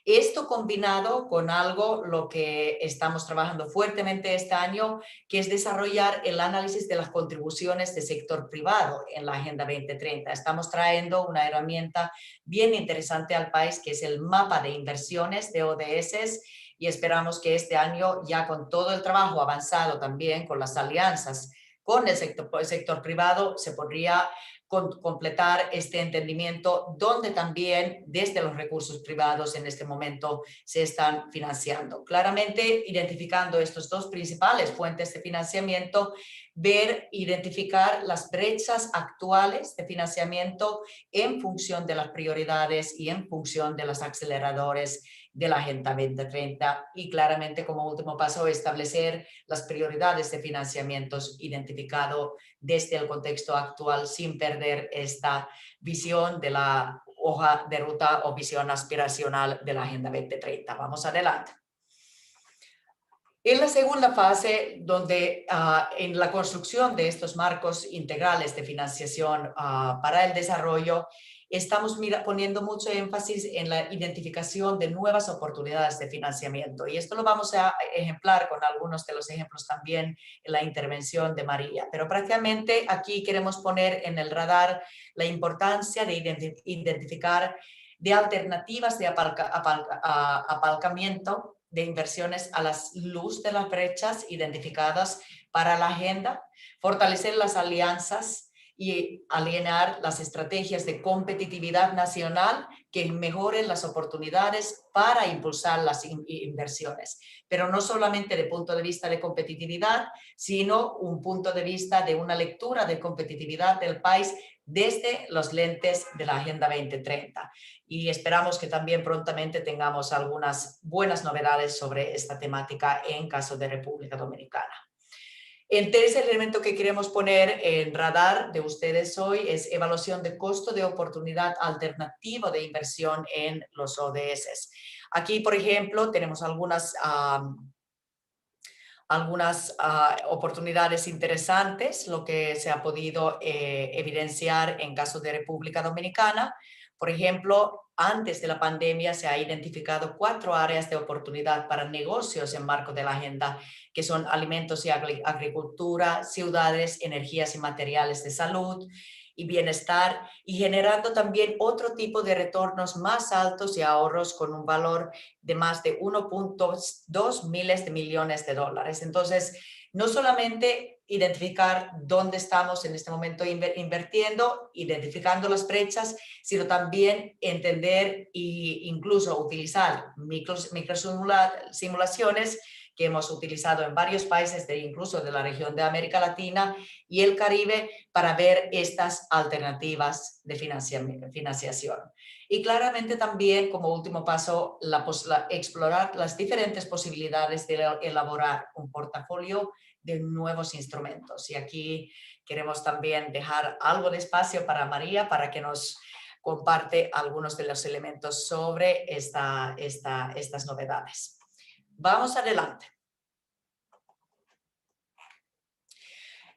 Esto combinado con algo, lo que estamos trabajando fuertemente este año, que es desarrollar el análisis de las contribuciones del sector privado en la Agenda 2030. Estamos trayendo una herramienta bien interesante al país, que es el mapa de inversiones de ODS, y esperamos que este año, ya con todo el trabajo avanzado también con las alianzas con el sector privado, se podría completar este entendimiento donde también desde los recursos privados en este momento se están financiando. Claramente identificando estos dos principales fuentes de financiamiento, identificar las brechas actuales de financiamiento en función de las prioridades y en función de los aceleradores de la Agenda 2030 y claramente como último paso establecer las prioridades de financiamientos identificado desde el contexto actual sin perder esta visión de la hoja de ruta o visión aspiracional de la Agenda 2030. Vamos adelante. En la segunda fase, donde en la construcción de estos marcos integrales de financiación para el desarrollo, estamos poniendo mucho énfasis en la identificación de nuevas oportunidades de financiamiento. Y esto lo vamos a ejemplar con algunos de los ejemplos también en la intervención de María. Pero prácticamente aquí queremos poner en el radar la importancia de identificar de alternativas de apalancamiento de inversiones a la luz de las brechas identificadas para la agenda, fortalecer las alianzas y alinear las estrategias de competitividad nacional que mejoren las oportunidades para impulsar las inversiones. Pero no solamente de punto de vista de competitividad, sino un punto de vista de una lectura de competitividad del país desde los lentes de la Agenda 2030. Y esperamos que también prontamente tengamos algunas buenas novedades sobre esta temática en caso de República Dominicana. El tercer elemento que queremos poner en radar de ustedes hoy es evaluación de costo de oportunidad alternativo de inversión en los ODS. Aquí, por ejemplo, tenemos algunas oportunidades interesantes, lo que se ha podido evidenciar en caso de República Dominicana. Por ejemplo, antes de la pandemia se ha identificado 4 áreas de oportunidad para negocios en marco de la agenda, que son alimentos y agricultura, ciudades, energías y materiales de salud y bienestar, y generando también otro tipo de retornos más altos y ahorros con un valor de más de 1.2 miles de millones de dólares. Entonces, no solamente identificar dónde estamos en este momento invirtiendo, identificando las brechas, sino también entender e incluso utilizar microsimulaciones que hemos utilizado en varios países, incluso de la región de América Latina y el Caribe, para ver estas alternativas de financiación. Y claramente también, como último paso, explorar las diferentes posibilidades de elaborar un portafolio de nuevos instrumentos. Y aquí queremos también dejar algo de espacio para María para que nos comparte algunos de los elementos sobre estas novedades. Vamos adelante.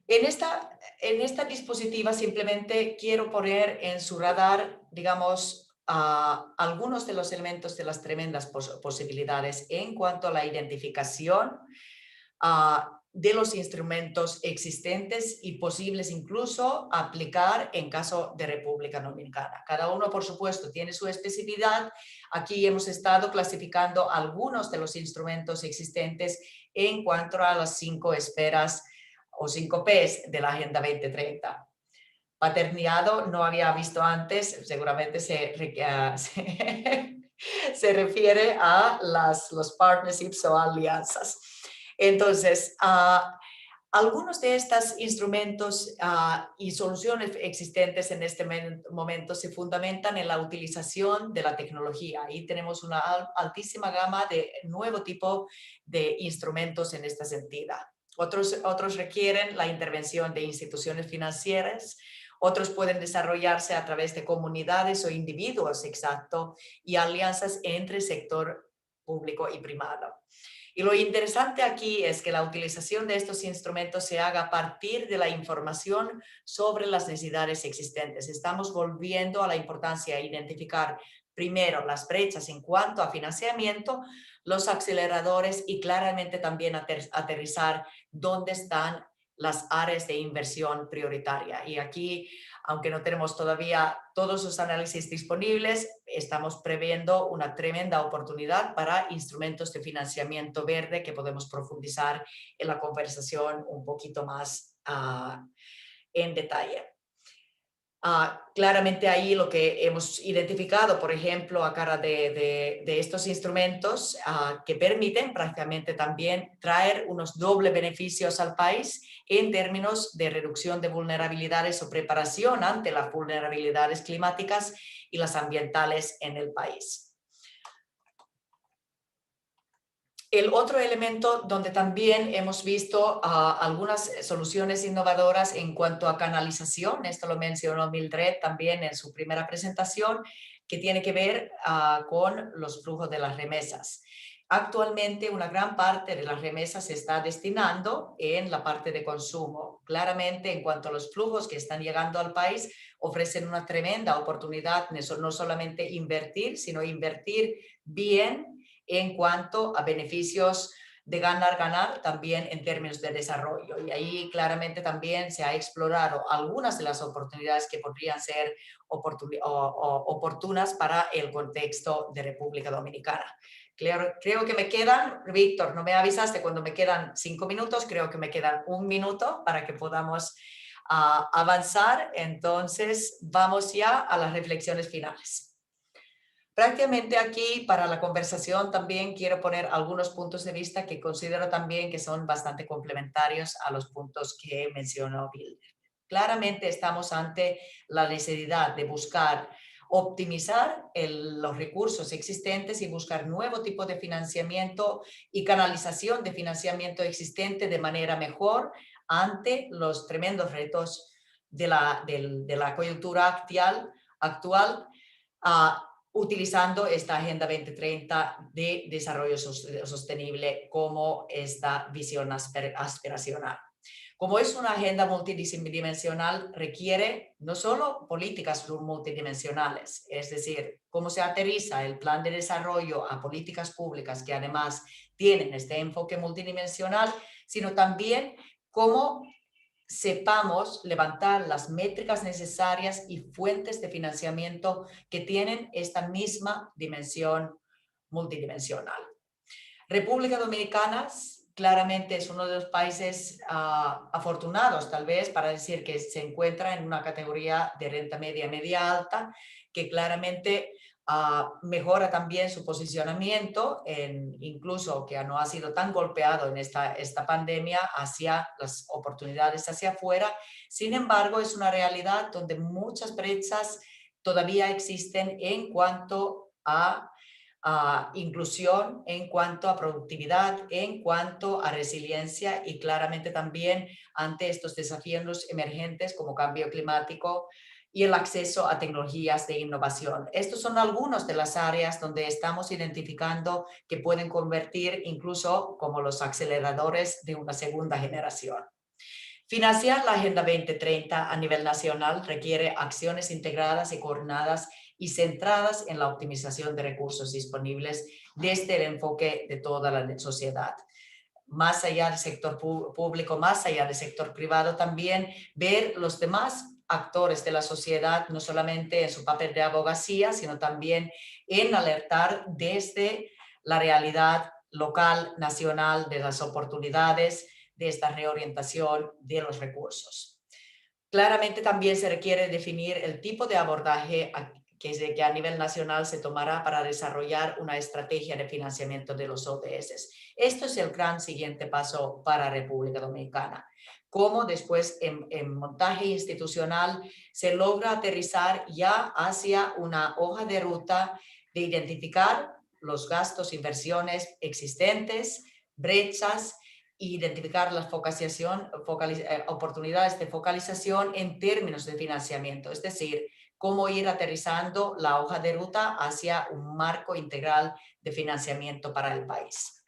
En esta dispositiva simplemente quiero poner en su radar, digamos, algunos de los elementos de las tremendas posibilidades en cuanto a la identificación de los instrumentos existentes y posibles incluso aplicar en caso de República Dominicana. Cada uno, por supuesto, tiene su especificidad. Aquí hemos estado clasificando algunos de los instrumentos existentes en cuanto a las 5 esferas o 5 Ps de la Agenda 2030. Paterniado no había visto antes, seguramente se refiere a los partnerships o alianzas. Entonces, algunos de estos instrumentos y soluciones existentes en este momento se fundamentan en la utilización de la tecnología y tenemos una altísima gama de nuevo tipo de instrumentos en este sentido. Otros requieren la intervención de instituciones financieras, otros pueden desarrollarse a través de comunidades o individuos, exacto, y alianzas entre sector público y privado. Y lo interesante aquí es que la utilización de estos instrumentos se haga a partir de la información sobre las necesidades existentes. Estamos volviendo a la importancia de identificar primero las brechas en cuanto a financiamiento, los aceleradores y claramente también aterrizar dónde están las áreas de inversión prioritaria. Y aquí, aunque no tenemos todavía todos los análisis disponibles, estamos previendo una tremenda oportunidad para instrumentos de financiamiento verde que podemos profundizar en la conversación un poquito más en detalle. Claramente ahí lo que hemos identificado, por ejemplo, a cara de estos instrumentos que permiten prácticamente también traer unos dobles beneficios al país en términos de reducción de vulnerabilidades o preparación ante las vulnerabilidades climáticas y las ambientales en el país. El otro elemento donde también hemos visto algunas soluciones innovadoras en cuanto a canalización, esto lo mencionó Mildred también en su primera presentación, que tiene que ver con los flujos de las remesas. Actualmente una gran parte de las remesas se está destinando en la parte de consumo. Claramente en cuanto a los flujos que están llegando al país, ofrecen una tremenda oportunidad no solamente invertir, sino invertir bien en cuanto a beneficios de ganar-ganar también en términos de desarrollo. Y ahí claramente también se ha explorado algunas de las oportunidades que podrían ser oportunas para el contexto de República Dominicana. Creo que me quedan, Víctor, no me avisaste cuando me quedan 5 minutos, creo que me quedan 1 minuto para que podamos avanzar. Entonces vamos ya a las reflexiones finales. Prácticamente aquí para la conversación también quiero poner algunos puntos de vista que considero también que son bastante complementarios a los puntos que mencionó Bill. Claramente estamos ante la necesidad de buscar optimizar los recursos existentes y buscar nuevo tipo de financiamiento y canalización de financiamiento existente de manera mejor ante los tremendos retos de la coyuntura actual utilizando esta Agenda 2030 de desarrollo sostenible como esta visión aspiracional. Como es una agenda multidimensional, requiere no solo políticas multidimensionales, es decir, cómo se aterriza el plan de desarrollo a políticas públicas que además tienen este enfoque multidimensional, sino también cómo sepamos levantar las métricas necesarias y fuentes de financiamiento que tienen esta misma dimensión multidimensional. República Dominicana claramente es uno de los países afortunados, tal vez, para decir que se encuentra en una categoría de renta media alta, que claramente mejora también su posicionamiento, incluso que no ha sido tan golpeado en esta pandemia, hacia las oportunidades hacia afuera. Sin embargo, es una realidad donde muchas brechas todavía existen en cuanto a inclusión, en cuanto a productividad, en cuanto a resiliencia y claramente también ante estos desafíos emergentes como cambio climático y el acceso a tecnologías de innovación. Estos son algunas de las áreas donde estamos identificando que pueden convertir incluso como los aceleradores de una segunda generación. Financiar la Agenda 2030 a nivel nacional requiere acciones integradas y coordinadas y centradas en la optimización de recursos disponibles desde el enfoque de toda la sociedad. Más allá del sector público, más allá del sector privado, también ver los demás actores de la sociedad, no solamente en su papel de abogacía, sino también en alertar desde la realidad local, nacional, de las oportunidades, de esta reorientación de los recursos. Claramente también se requiere definir el tipo de abordaje que a nivel nacional se tomará para desarrollar una estrategia de financiamiento de los ODS. Esto es el gran siguiente paso para República Dominicana. Cómo después en montaje institucional se logra aterrizar ya hacia una hoja de ruta de identificar los gastos, inversiones existentes, brechas, identificar las oportunidades de focalización en términos de financiamiento, es decir, cómo ir aterrizando la hoja de ruta hacia un marco integral de financiamiento para el país.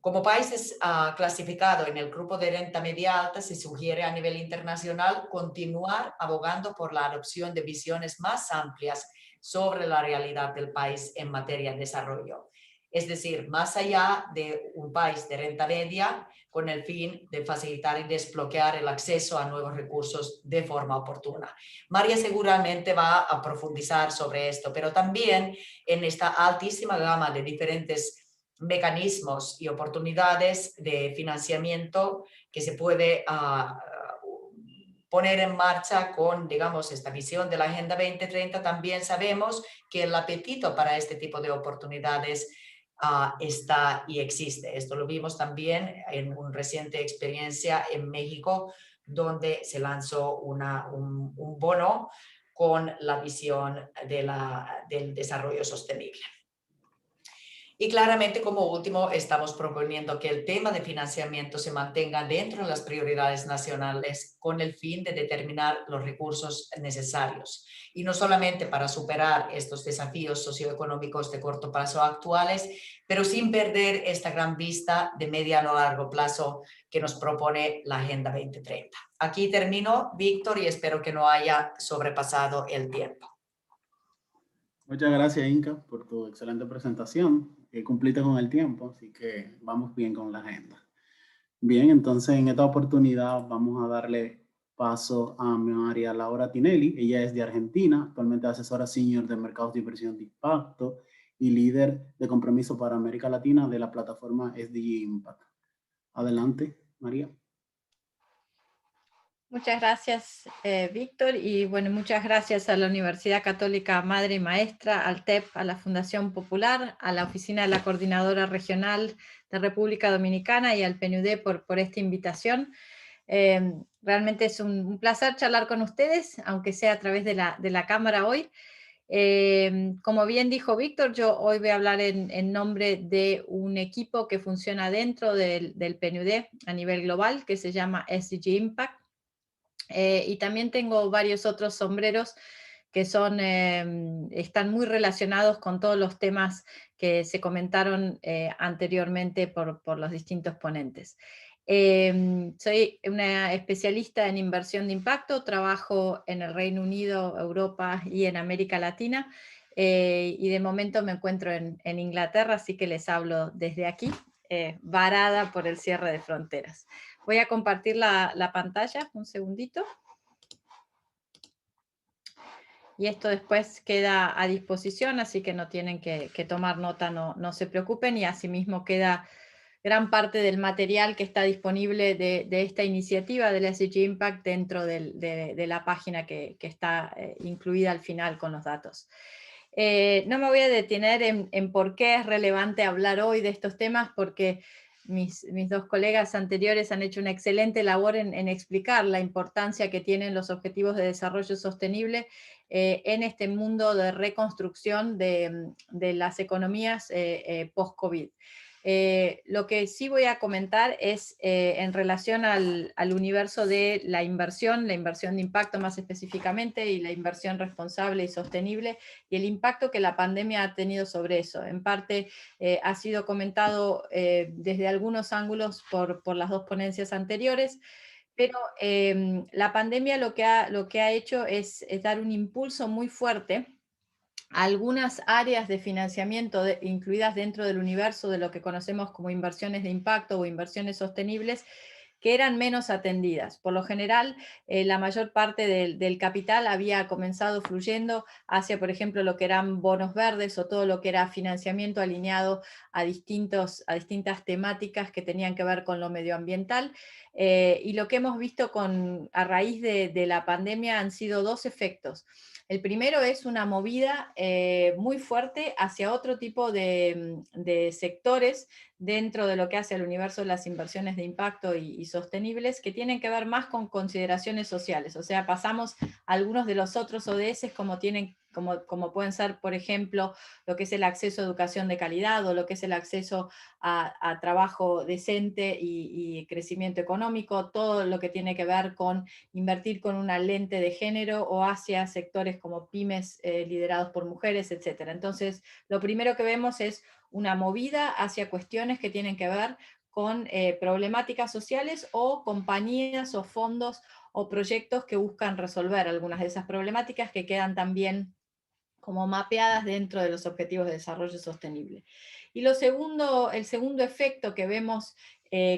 Como países clasificados en el grupo de renta media alta, se sugiere a nivel internacional continuar abogando por la adopción de visiones más amplias sobre la realidad del país en materia de desarrollo. Es decir, más allá de un país de renta media, con el fin de facilitar y desbloquear el acceso a nuevos recursos de forma oportuna. María seguramente va a profundizar sobre esto, pero también en esta altísima gama de diferentes mecanismos y oportunidades de financiamiento que se puede poner en marcha con, digamos, esta visión de la Agenda 2030, también sabemos que el apetito para este tipo de oportunidades está y existe. Esto lo vimos también en una reciente experiencia en México, donde se lanzó un bono con la visión del desarrollo sostenible. Y claramente, como último, estamos proponiendo que el tema de financiamiento se mantenga dentro de las prioridades nacionales con el fin de determinar los recursos necesarios. Y no solamente para superar estos desafíos socioeconómicos de corto plazo actuales, pero sin perder esta gran vista de mediano a largo plazo que nos propone la Agenda 2030. Aquí termino, Víctor, y espero que no haya sobrepasado el tiempo. Muchas gracias, Inca, por tu excelente presentación. Cumpliste con el tiempo, así que vamos bien con la agenda. Bien, entonces en esta oportunidad vamos a darle paso a María Laura Tinelli. Ella es de Argentina, actualmente asesora senior de mercados de inversión de impacto y líder de compromiso para América Latina de la plataforma SDG Impact. Adelante, María. Muchas gracias, Víctor, y bueno, muchas gracias a la Universidad Católica Madre y Maestra, al TEP, a la Fundación Popular, a la Oficina de la Coordinadora Regional de República Dominicana y al PNUD por esta invitación. Realmente es un placer charlar con ustedes, aunque sea a través de la cámara hoy. Como bien dijo Víctor, yo hoy voy a hablar en nombre de un equipo que funciona dentro del PNUD a nivel global, que se llama SDG Impact. Y también tengo varios otros sombreros que están muy relacionados con todos los temas que se comentaron anteriormente por los distintos ponentes. Soy una especialista en inversión de impacto, trabajo en el Reino Unido, Europa y en América Latina, y de momento me encuentro en Inglaterra, así que les hablo desde aquí, varada por el cierre de fronteras. Voy a compartir la pantalla, un segundito. Y esto después queda a disposición, así que no tienen que tomar nota, no se preocupen, y asimismo queda gran parte del material que está disponible de esta iniciativa del SDG Impact dentro de la página que está incluida al final con los datos. No me voy a detener en por qué es relevante hablar hoy de estos temas, porque mis dos colegas anteriores han hecho una excelente labor en explicar la importancia que tienen los objetivos de desarrollo sostenible en este mundo de reconstrucción de las economías post-COVID. Lo que sí voy a comentar es en relación al universo de la inversión de impacto más específicamente, y la inversión responsable y sostenible, y el impacto que la pandemia ha tenido sobre eso. En parte ha sido comentado desde algunos ángulos por las dos ponencias anteriores, pero la pandemia lo que ha hecho es dar un impulso muy fuerte a algunas áreas de financiamiento incluidas dentro del universo de lo que conocemos como inversiones de impacto o inversiones sostenibles, que eran menos atendidas. Por lo general, la mayor parte del capital había comenzado fluyendo hacia, por ejemplo, lo que eran bonos verdes o todo lo que era financiamiento alineado a distintas temáticas que tenían que ver con lo medioambiental. Y lo que hemos visto a raíz de la pandemia han sido dos efectos. El primero es una movida muy fuerte hacia otro tipo de sectores dentro de lo que hace al universo de las inversiones de impacto y sostenibles, que tienen que ver más con consideraciones sociales. O sea, pasamos algunos de los otros ODS como pueden ser, por ejemplo, lo que es el acceso a educación de calidad, o lo que es el acceso a trabajo decente y crecimiento económico, todo lo que tiene que ver con invertir con una lente de género o hacia sectores como pymes liderados por mujeres, etc. Entonces, lo primero que vemos es una movida hacia cuestiones que tienen que ver con problemáticas sociales o compañías o fondos o proyectos que buscan resolver algunas de esas problemáticas que quedan también como mapeadas dentro de los objetivos de desarrollo sostenible. Y el segundo efecto que vemos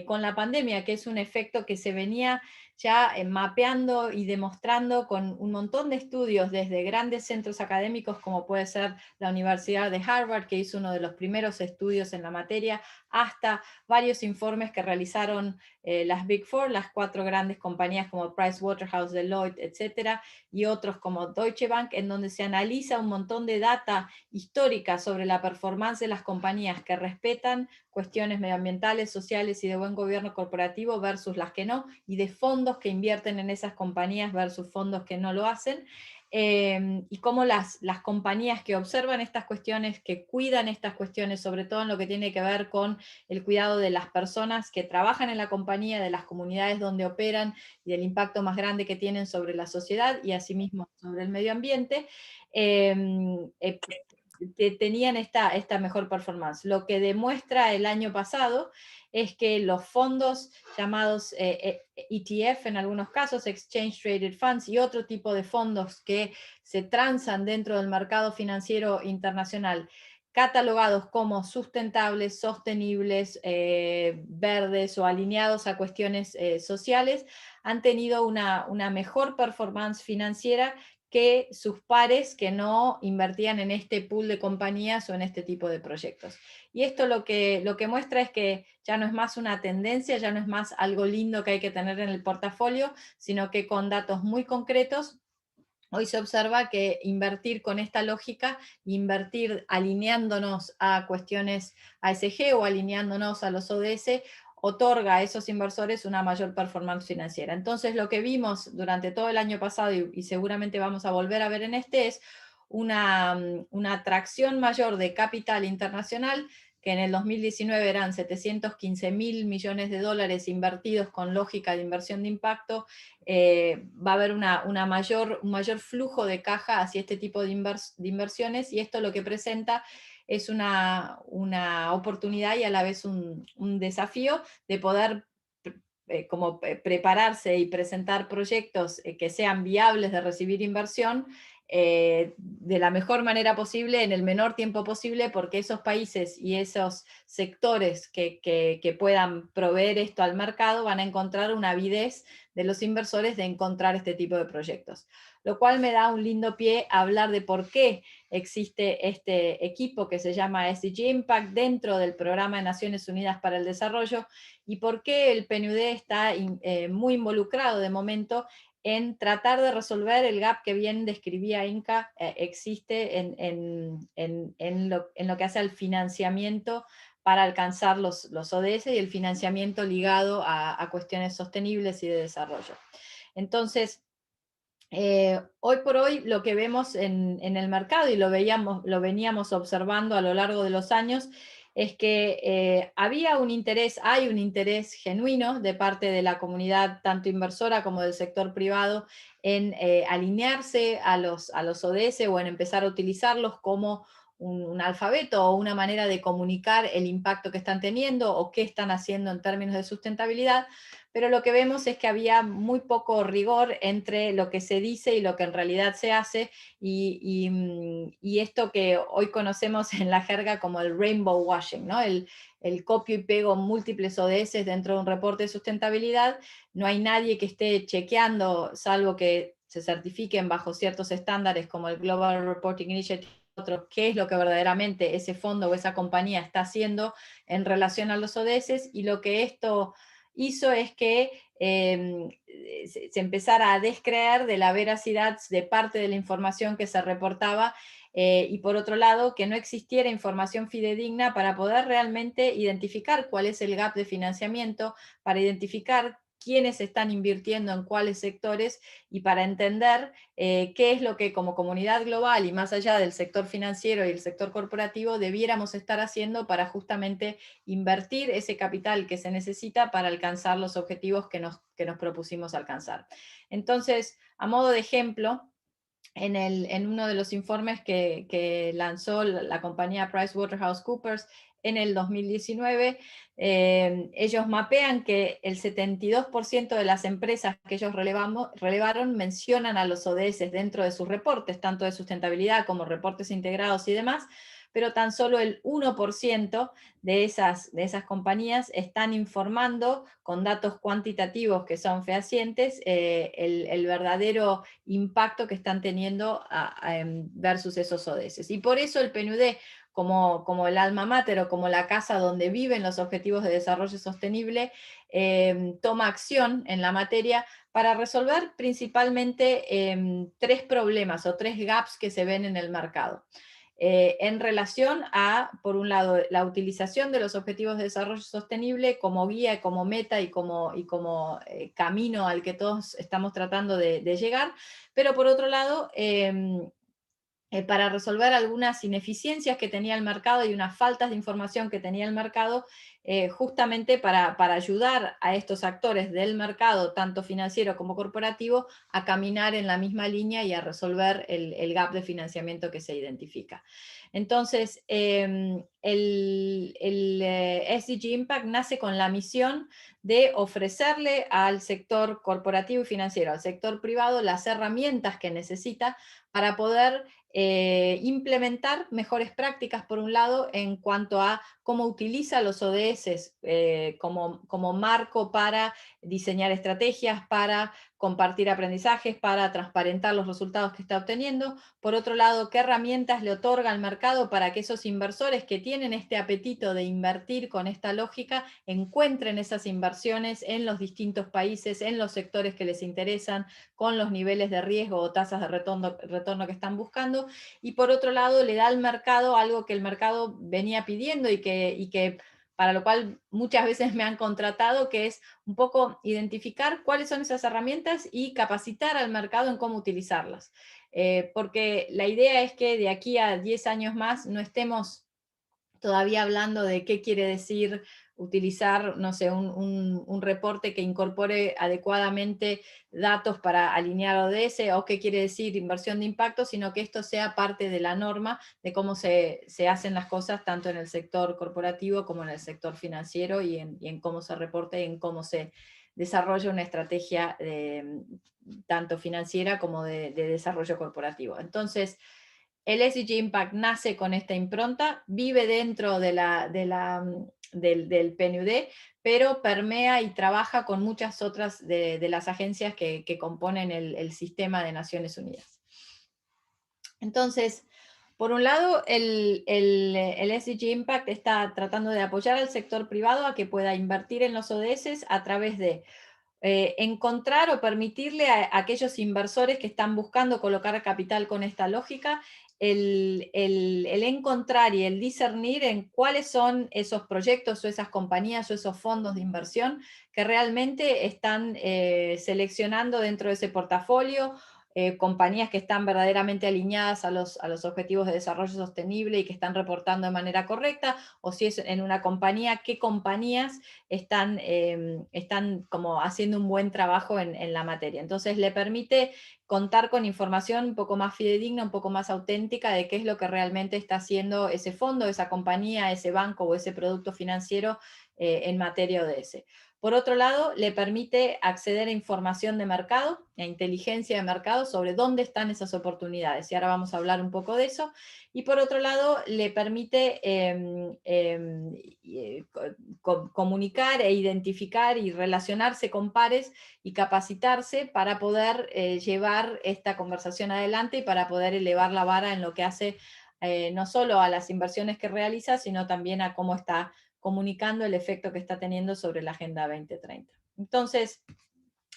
con la pandemia, que es un efecto que se venía ya mapeando y demostrando con un montón de estudios desde grandes centros académicos como puede ser la Universidad de Harvard, que hizo uno de los primeros estudios en la materia, hasta varios informes que realizaron las Big Four, las 4 grandes compañías como Pricewaterhouse, Deloitte, etcétera, y otros como Deutsche Bank, en donde se analiza un montón de data histórica sobre la performance de las compañías que respetan cuestiones medioambientales, sociales y de buen gobierno corporativo versus las que no, y de fondos que invierten en esas compañías versus fondos que no lo hacen. Y cómo las compañías que observan estas cuestiones, que cuidan estas cuestiones, sobre todo en lo que tiene que ver con el cuidado de las personas que trabajan en la compañía, de las comunidades donde operan y del impacto más grande que tienen sobre la sociedad y asimismo sobre el medio ambiente, tenían esta mejor performance. Lo que demuestra el año pasado es que los fondos llamados ETF, en algunos casos, Exchange Traded Funds, y otro tipo de fondos que se transan dentro del mercado financiero internacional, catalogados como sustentables, sostenibles, verdes o alineados a cuestiones sociales, han tenido una mejor performance financiera que sus pares que no invertían en este pool de compañías o en este tipo de proyectos. Y esto lo que muestra es que ya no es más una tendencia, ya no es más algo lindo que hay que tener en el portafolio, sino que con datos muy concretos, hoy se observa que invertir con esta lógica, invertir alineándonos a cuestiones ASG o alineándonos a los ODS, otorga a esos inversores una mayor performance financiera. Entonces lo que vimos durante todo el año pasado y seguramente vamos a volver a ver en este es una atracción mayor de capital internacional, que en el 2019 eran 715.000 millones de dólares invertidos con lógica de inversión de impacto. Va a haber un mayor flujo de caja hacia este tipo de inversiones, y esto lo que presenta es una oportunidad y a la vez un desafío de poder prepararse y presentar proyectos que sean viables de recibir inversión de la mejor manera posible, en el menor tiempo posible, porque esos países y esos sectores que puedan proveer esto al mercado van a encontrar una avidez de los inversores de encontrar este tipo de proyectos. Lo cual me da un lindo pie a hablar de por qué existe este equipo que se llama SDG Impact dentro del Programa de Naciones Unidas para el Desarrollo, y por qué el PNUD está muy involucrado de momento en tratar de resolver el gap que bien describía Inka, existe en lo que hace al financiamiento para alcanzar los ODS y el financiamiento ligado a cuestiones sostenibles y de desarrollo. Entonces, hoy por hoy lo que vemos en el mercado, y lo veníamos observando a lo largo de los años, es que hay un interés genuino de parte de la comunidad, tanto inversora como del sector privado, en alinearse a los ODS o en empezar a utilizarlos como un alfabeto o una manera de comunicar el impacto que están teniendo o qué están haciendo en términos de sustentabilidad, pero lo que vemos es que había muy poco rigor entre lo que se dice y lo que en realidad se hace, y esto que hoy conocemos en la jerga como el rainbow washing, ¿no? El copio y pego múltiples ODS dentro de un reporte de sustentabilidad. No hay nadie que esté chequeando, salvo que se certifiquen bajo ciertos estándares como el Global Reporting Initiative, qué es lo que verdaderamente ese fondo o esa compañía está haciendo en relación a los ODS, y lo que esto hizo es que se empezara a descreer de la veracidad de parte de la información que se reportaba, y por otro lado, que no existiera información fidedigna para poder realmente identificar cuál es el gap de financiamiento, para identificar quiénes están invirtiendo en cuáles sectores, y para entender qué es lo que como comunidad global y más allá del sector financiero y el sector corporativo debiéramos estar haciendo para justamente invertir ese capital que se necesita para alcanzar los objetivos que nos propusimos alcanzar. Entonces, a modo de ejemplo, en uno de los informes que lanzó la compañía PricewaterhouseCoopers en el 2019, ellos mapean que el 72% de las empresas que ellos relevaron mencionan a los ODS dentro de sus reportes, tanto de sustentabilidad como reportes integrados y demás, pero tan solo el 1% de esas compañías están informando con datos cuantitativos que son fehacientes el verdadero impacto que están teniendo versus esos ODS. Y por eso el PNUD, como el alma mater o como la casa donde viven los objetivos de desarrollo sostenible, toma acción en la materia para resolver principalmente 3 problemas o 3 gaps que se ven en el mercado. En relación a, por un lado, la utilización de los objetivos de desarrollo sostenible como guía, como meta y como camino al que todos estamos tratando de llegar, pero por otro lado, para resolver algunas ineficiencias que tenía el mercado y unas faltas de información que tenía el mercado, justamente para ayudar a estos actores del mercado, tanto financiero como corporativo, a caminar en la misma línea y a resolver el gap de financiamiento que se identifica. Entonces, el SDG Impact nace con la misión de ofrecerle al sector corporativo y financiero, al sector privado, las herramientas que necesita para poder implementar mejores prácticas, por un lado, en cuanto a cómo utiliza los ODS como marco para diseñar estrategias, para compartir aprendizajes, para transparentar los resultados que está obteniendo. Por otro lado, qué herramientas le otorga al mercado para que esos inversores que tienen este apetito de invertir con esta lógica encuentren esas inversiones en los distintos países, en los sectores que les interesan, con los niveles de riesgo o tasas de retorno que están buscando. Y por otro lado, le da al mercado algo que el mercado venía pidiendo y que para lo cual muchas veces me han contratado, que es un poco identificar cuáles son esas herramientas y capacitar al mercado en cómo utilizarlas. Porque la idea es que de aquí a 10 años más no estemos todavía hablando de qué quiere decir utilizar, no sé, un reporte que incorpore adecuadamente datos para alinear ODS, o qué quiere decir inversión de impacto, sino que esto sea parte de la norma de cómo se hacen las cosas tanto en el sector corporativo como en el sector financiero y en cómo se reporte y en cómo se desarrolla una estrategia tanto financiera como de desarrollo corporativo. Entonces, el SDG Impact nace con esta impronta, vive dentro del PNUD, pero permea y trabaja con muchas otras de las agencias que componen el sistema de Naciones Unidas. Entonces, por un lado, el SDG Impact está tratando de apoyar al sector privado a que pueda invertir en los ODS a través de encontrar o permitirle a aquellos inversores que están buscando colocar capital con esta lógica, el encontrar y el discernir en cuáles son esos proyectos o esas compañías o esos fondos de inversión que realmente están seleccionando dentro de ese portafolio compañías que están verdaderamente alineadas a los objetivos de desarrollo sostenible y que están reportando de manera correcta, o si es en una compañía, qué compañías están como haciendo un buen trabajo en la materia. Entonces le permite contar con información un poco más fidedigna, un poco más auténtica de qué es lo que realmente está haciendo ese fondo, esa compañía, ese banco o ese producto financiero en materia ODS. Por otro lado, le permite acceder a información de mercado, a inteligencia de mercado sobre dónde están esas oportunidades. Y ahora vamos a hablar un poco de eso. Y por otro lado, le permite comunicar e identificar y relacionarse con pares y capacitarse para poder llevar esta conversación adelante y para poder elevar la vara en lo que hace no solo a las inversiones que realiza, sino también a cómo está comunicando el efecto que está teniendo sobre la Agenda 2030. Entonces,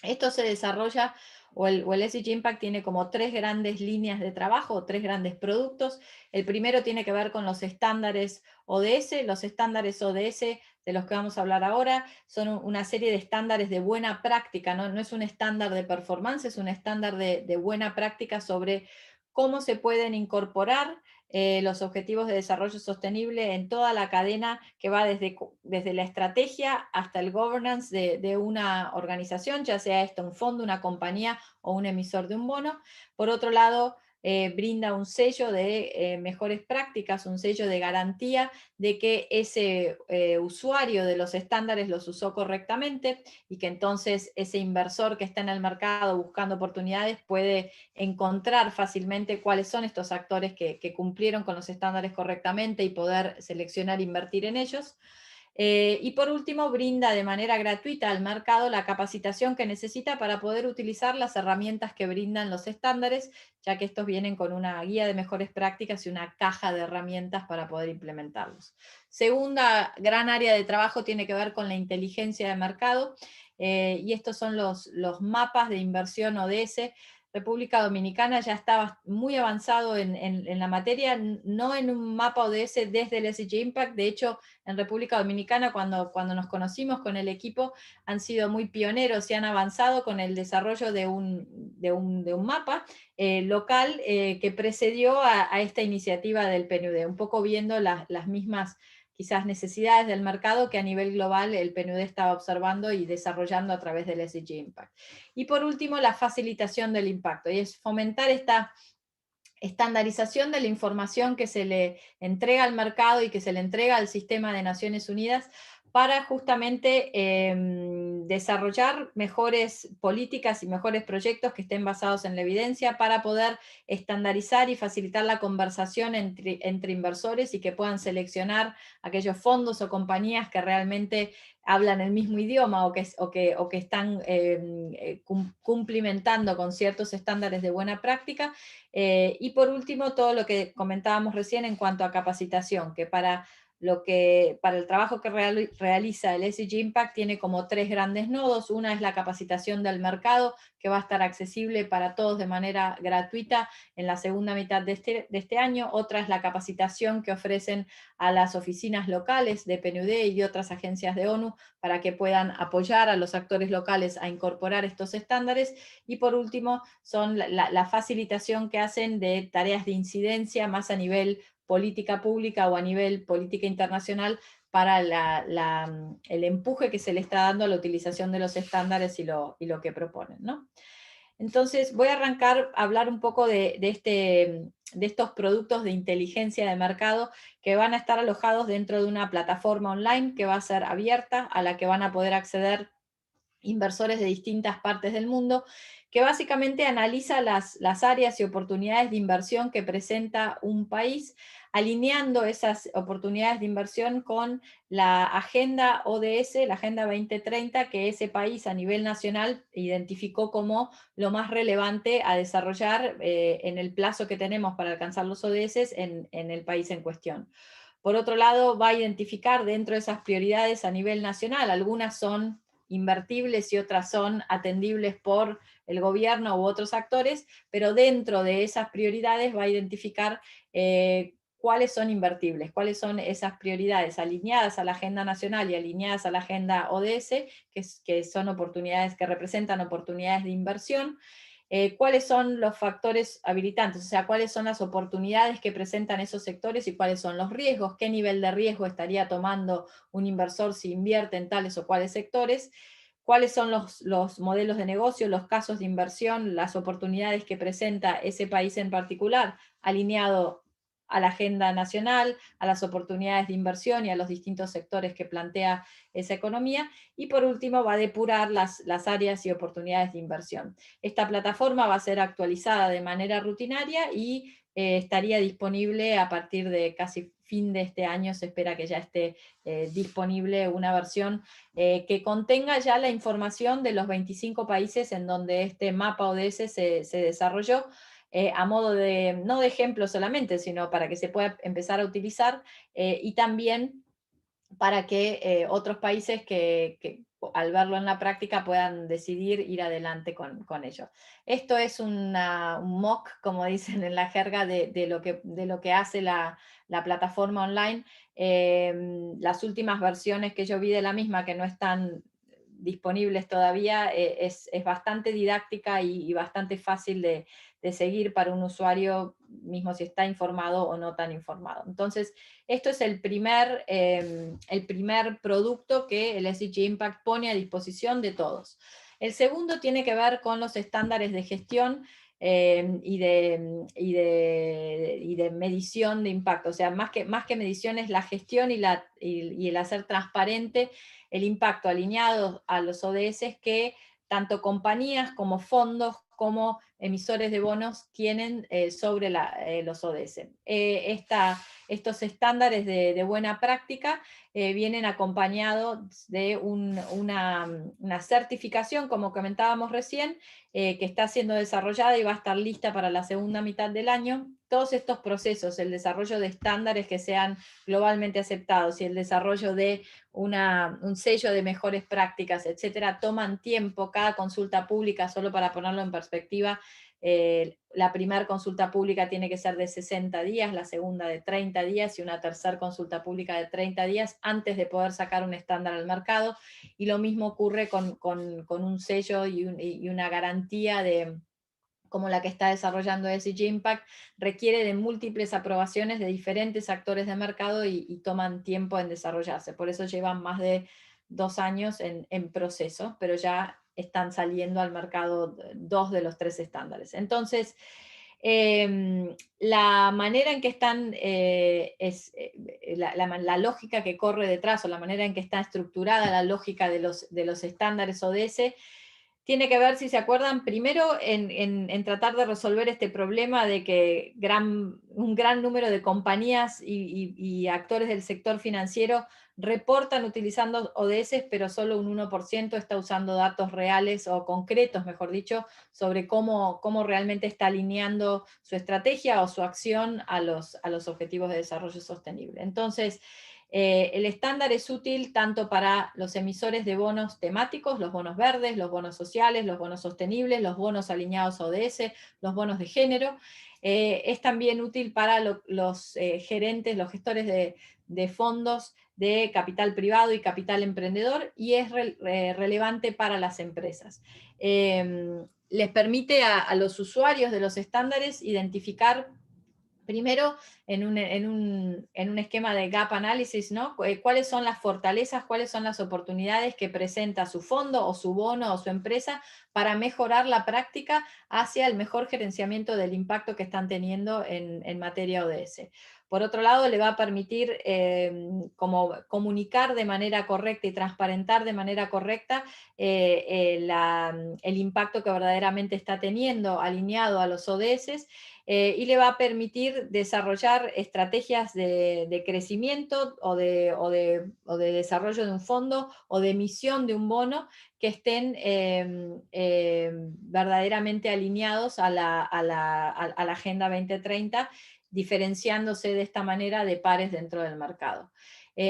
esto se desarrolla, o el SDG Impact tiene como 3 grandes líneas de trabajo, o 3 grandes productos. El primero tiene que ver con los estándares ODS. Los estándares ODS, de los que vamos a hablar ahora, son una serie de estándares de buena práctica, no es un estándar de performance, es un estándar de buena práctica sobre cómo se pueden incorporar los objetivos de desarrollo sostenible en toda la cadena que va desde la estrategia hasta el governance de una organización, ya sea esto un fondo, una compañía o un emisor de un bono. Por otro lado, brinda un sello de mejores prácticas, un sello de garantía de que ese usuario de los estándares los usó correctamente y que entonces ese inversor que está en el mercado buscando oportunidades puede encontrar fácilmente cuáles son estos actores que cumplieron con los estándares correctamente y poder seleccionar e invertir en ellos. Y por último, brinda de manera gratuita al mercado la capacitación que necesita para poder utilizar las herramientas que brindan los estándares, ya que estos vienen con una guía de mejores prácticas y una caja de herramientas para poder implementarlos. Segunda gran área de trabajo tiene que ver con la inteligencia de mercado, y estos son los mapas de inversión ODS. República Dominicana ya estaba muy avanzado en la materia, no en un mapa ODS desde el SDG Impact. De hecho, en República Dominicana, cuando nos conocimos con el equipo, han sido muy pioneros y han avanzado con el desarrollo de un mapa local que precedió a esta iniciativa del PNUD, un poco viendo las mismas quizás necesidades del mercado que a nivel global el PNUD estaba observando y desarrollando a través del SDG Impact. Y por último, la facilitación del impacto, y es fomentar esta estandarización de la información que se le entrega al mercado y que se le entrega al sistema de Naciones Unidas para justamente desarrollar mejores políticas y mejores proyectos que estén basados en la evidencia para poder estandarizar y facilitar la conversación entre inversores y que puedan seleccionar aquellos fondos o compañías que realmente hablan el mismo idioma o que están cumplimentando con ciertos estándares de buena práctica. Y por último, todo lo que comentábamos recién en cuanto a capacitación, que para el trabajo que realiza el SDG Impact tiene como 3 grandes nodos. Una es la capacitación del mercado, que va a estar accesible para todos de manera gratuita en la segunda mitad de este año. Otra es la capacitación que ofrecen a las oficinas locales de PNUD y de otras agencias de ONU para que puedan apoyar a los actores locales a incorporar estos estándares. Y por último, son la facilitación que hacen de tareas de incidencia más a nivel política pública o a nivel política internacional para el empuje que se le está dando a la utilización de los estándares y lo que proponen, ¿no? Entonces voy a arrancar a hablar un poco de estos productos de inteligencia de mercado que van a estar alojados dentro de una plataforma online que va a ser abierta, a la que van a poder acceder inversores de distintas partes del mundo, que básicamente analiza las áreas y oportunidades de inversión que presenta un país, alineando esas oportunidades de inversión con la agenda ODS, la Agenda 2030, que ese país a nivel nacional identificó como lo más relevante a desarrollar en el plazo que tenemos para alcanzar los ODS en el país en cuestión. Por otro lado, va a identificar dentro de esas prioridades a nivel nacional, algunas son invertibles y otras son atendibles por el gobierno u otros actores, pero dentro de esas prioridades va a identificar cuáles son invertibles, cuáles son esas prioridades alineadas a la agenda nacional y alineadas a la agenda ODS, que son oportunidades que representan oportunidades de inversión. Cuáles son los factores habilitantes, o sea, cuáles son las oportunidades que presentan esos sectores y cuáles son los riesgos, qué nivel de riesgo estaría tomando un inversor si invierte en tales o cuáles sectores, cuáles son los modelos de negocio, los casos de inversión, las oportunidades que presenta ese país en particular, alineado a la agenda nacional, a las oportunidades de inversión y a los distintos sectores que plantea esa economía, y por último va a depurar las áreas y oportunidades de inversión. Esta plataforma va a ser actualizada de manera rutinaria y estaría disponible a partir de casi fin de este año. Se espera que ya esté disponible una versión que contenga ya la información de los 25 países en donde este mapa ODS se desarrolló, a modo de, no de ejemplo solamente, sino para que se pueda empezar a utilizar, y también para que otros países que al verlo en la práctica puedan decidir ir adelante con ello. Esto es un mock, como dicen en la jerga, de lo que hace la plataforma online. Las últimas versiones que yo vi de la misma, que no están disponibles todavía, es bastante didáctica y bastante fácil de seguir para un usuario, mismo si está informado o no tan informado. Entonces, esto es el primer producto que el SDG Impact pone a disposición de todos. El segundo tiene que ver con los estándares de gestión. y de medición de impacto. O sea, más que medición es la gestión y el hacer transparente el impacto alineado a los ODS que tanto compañías como fondos como emisores de bonos tienen sobre los ODS. Estos estándares de buena práctica vienen acompañados de una certificación, como comentábamos recién, que está siendo desarrollada y va a estar lista para la segunda mitad del año. Todos estos procesos, el desarrollo de estándares que sean globalmente aceptados y el desarrollo de un sello de mejores prácticas, etcétera, toman tiempo. Cada consulta pública, solo para ponerlo en perspectiva, la primera consulta pública tiene que ser de 60 días, la segunda de 30 días y una tercera consulta pública de 30 días antes de poder sacar un estándar al mercado. Y lo mismo ocurre con un sello y una garantía como la que está desarrollando ESG Impact, requiere de múltiples aprobaciones de diferentes actores de mercado y toman tiempo en desarrollarse. Por eso llevan más de 2 años en proceso, pero ya están saliendo al mercado 2 de los 3 estándares. Entonces, la manera en que están, la lógica que corre detrás, o la manera en que está estructurada la lógica de los estándares ODS, tiene que ver, si se acuerdan, primero en tratar de resolver este problema de que un gran número de compañías y actores del sector financiero reportan utilizando ODS, pero solo un 1% está usando datos reales o concretos, mejor dicho, sobre cómo realmente está alineando su estrategia o su acción a los objetivos de desarrollo sostenible. Entonces, el estándar es útil tanto para los emisores de bonos temáticos, los bonos verdes, los bonos sociales, los bonos sostenibles, los bonos alineados a ODS, los bonos de género. Es también útil para los gerentes, los gestores de fondos de capital privado y capital emprendedor, y es relevante para las empresas. Les permite a los usuarios de los estándares identificar primero, en un esquema de gap análisis, ¿no? ¿Cuáles son las fortalezas, cuáles son las oportunidades que presenta su fondo o su bono o su empresa para mejorar la práctica hacia el mejor gerenciamiento del impacto que están teniendo en materia ODS? Por otro lado, le va a permitir como comunicar de manera correcta y transparentar de manera correcta el impacto que verdaderamente está teniendo alineado a los ODS, y le va a permitir desarrollar estrategias de crecimiento o de desarrollo de un fondo o de emisión de un bono que estén verdaderamente alineados a la Agenda 2030, diferenciándose de esta manera de pares dentro del mercado.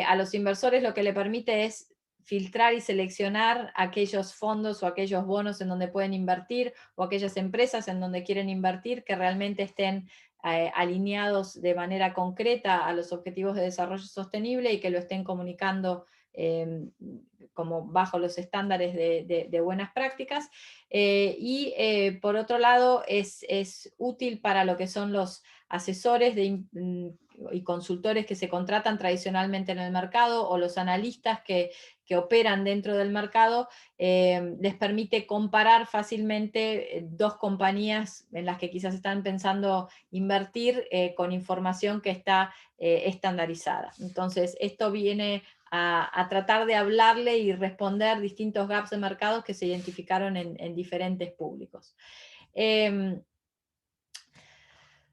A los inversores lo que le permite es filtrar y seleccionar aquellos fondos o aquellos bonos en donde pueden invertir, o aquellas empresas en donde quieren invertir que realmente estén alineados de manera concreta a los objetivos de desarrollo sostenible y que lo estén comunicando como bajo los estándares de buenas prácticas. Por otro lado, es útil para lo que son los asesores y consultores que se contratan tradicionalmente en el mercado, o los analistas que operan dentro del mercado. Les permite comparar fácilmente 2 compañías en las que quizás están pensando invertir con información que está estandarizada. Entonces, esto viene a tratar de hablarle y responder distintos gaps de mercado que se identificaron en diferentes públicos.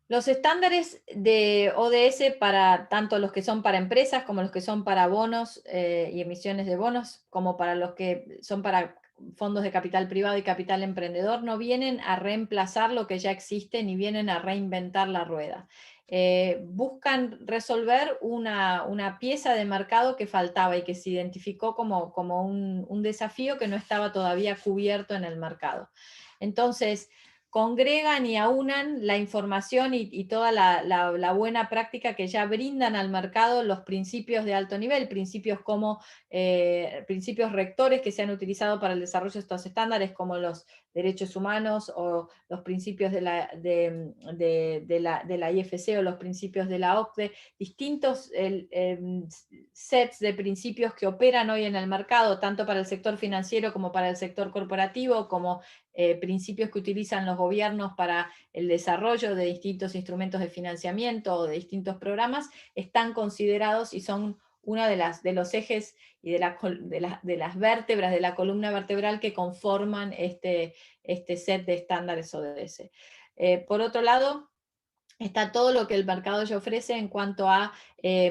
Los estándares de ODS, para tanto los que son para empresas como los que son para bonos y emisiones de bonos, como para los que son para fondos de capital privado y capital emprendedor, no vienen a reemplazar lo que ya existe ni vienen a reinventar la rueda. Buscan resolver una pieza de mercado que faltaba y que se identificó como un desafío que no estaba todavía cubierto en el mercado. Entonces, congregan y aunan la información y toda la buena práctica que ya brindan al mercado los principios de alto nivel, principios como principios rectores que se han utilizado para el desarrollo de estos estándares, como los derechos humanos o los principios de la IFC o los principios de la OCDE, distintos sets de principios que operan hoy en el mercado, tanto para el sector financiero como para el sector corporativo, como principios que utilizan los gobiernos para el desarrollo de distintos instrumentos de financiamiento o de distintos programas, están considerados y son uno de los ejes y de las vértebras de la columna vertebral que conforman este set de estándares ODS. Por otro lado, está todo lo que el mercado ya ofrece en cuanto a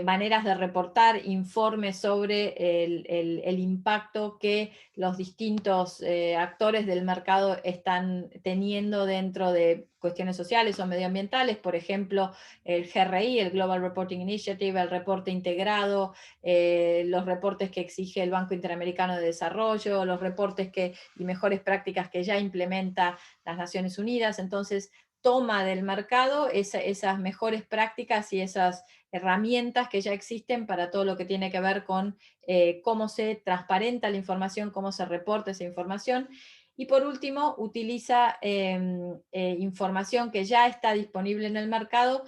maneras de reportar, informes sobre el impacto que los distintos actores del mercado están teniendo dentro de cuestiones sociales o medioambientales, por ejemplo, el GRI, el Global Reporting Initiative, el reporte integrado, los reportes que exige el Banco Interamericano de Desarrollo, los reportes y mejores prácticas que ya implementa las Naciones Unidas. Entonces, toma del mercado esas mejores prácticas y esas herramientas que ya existen para todo lo que tiene que ver con cómo se transparenta la información, cómo se reporta esa información. Y por último, utiliza información que ya está disponible en el mercado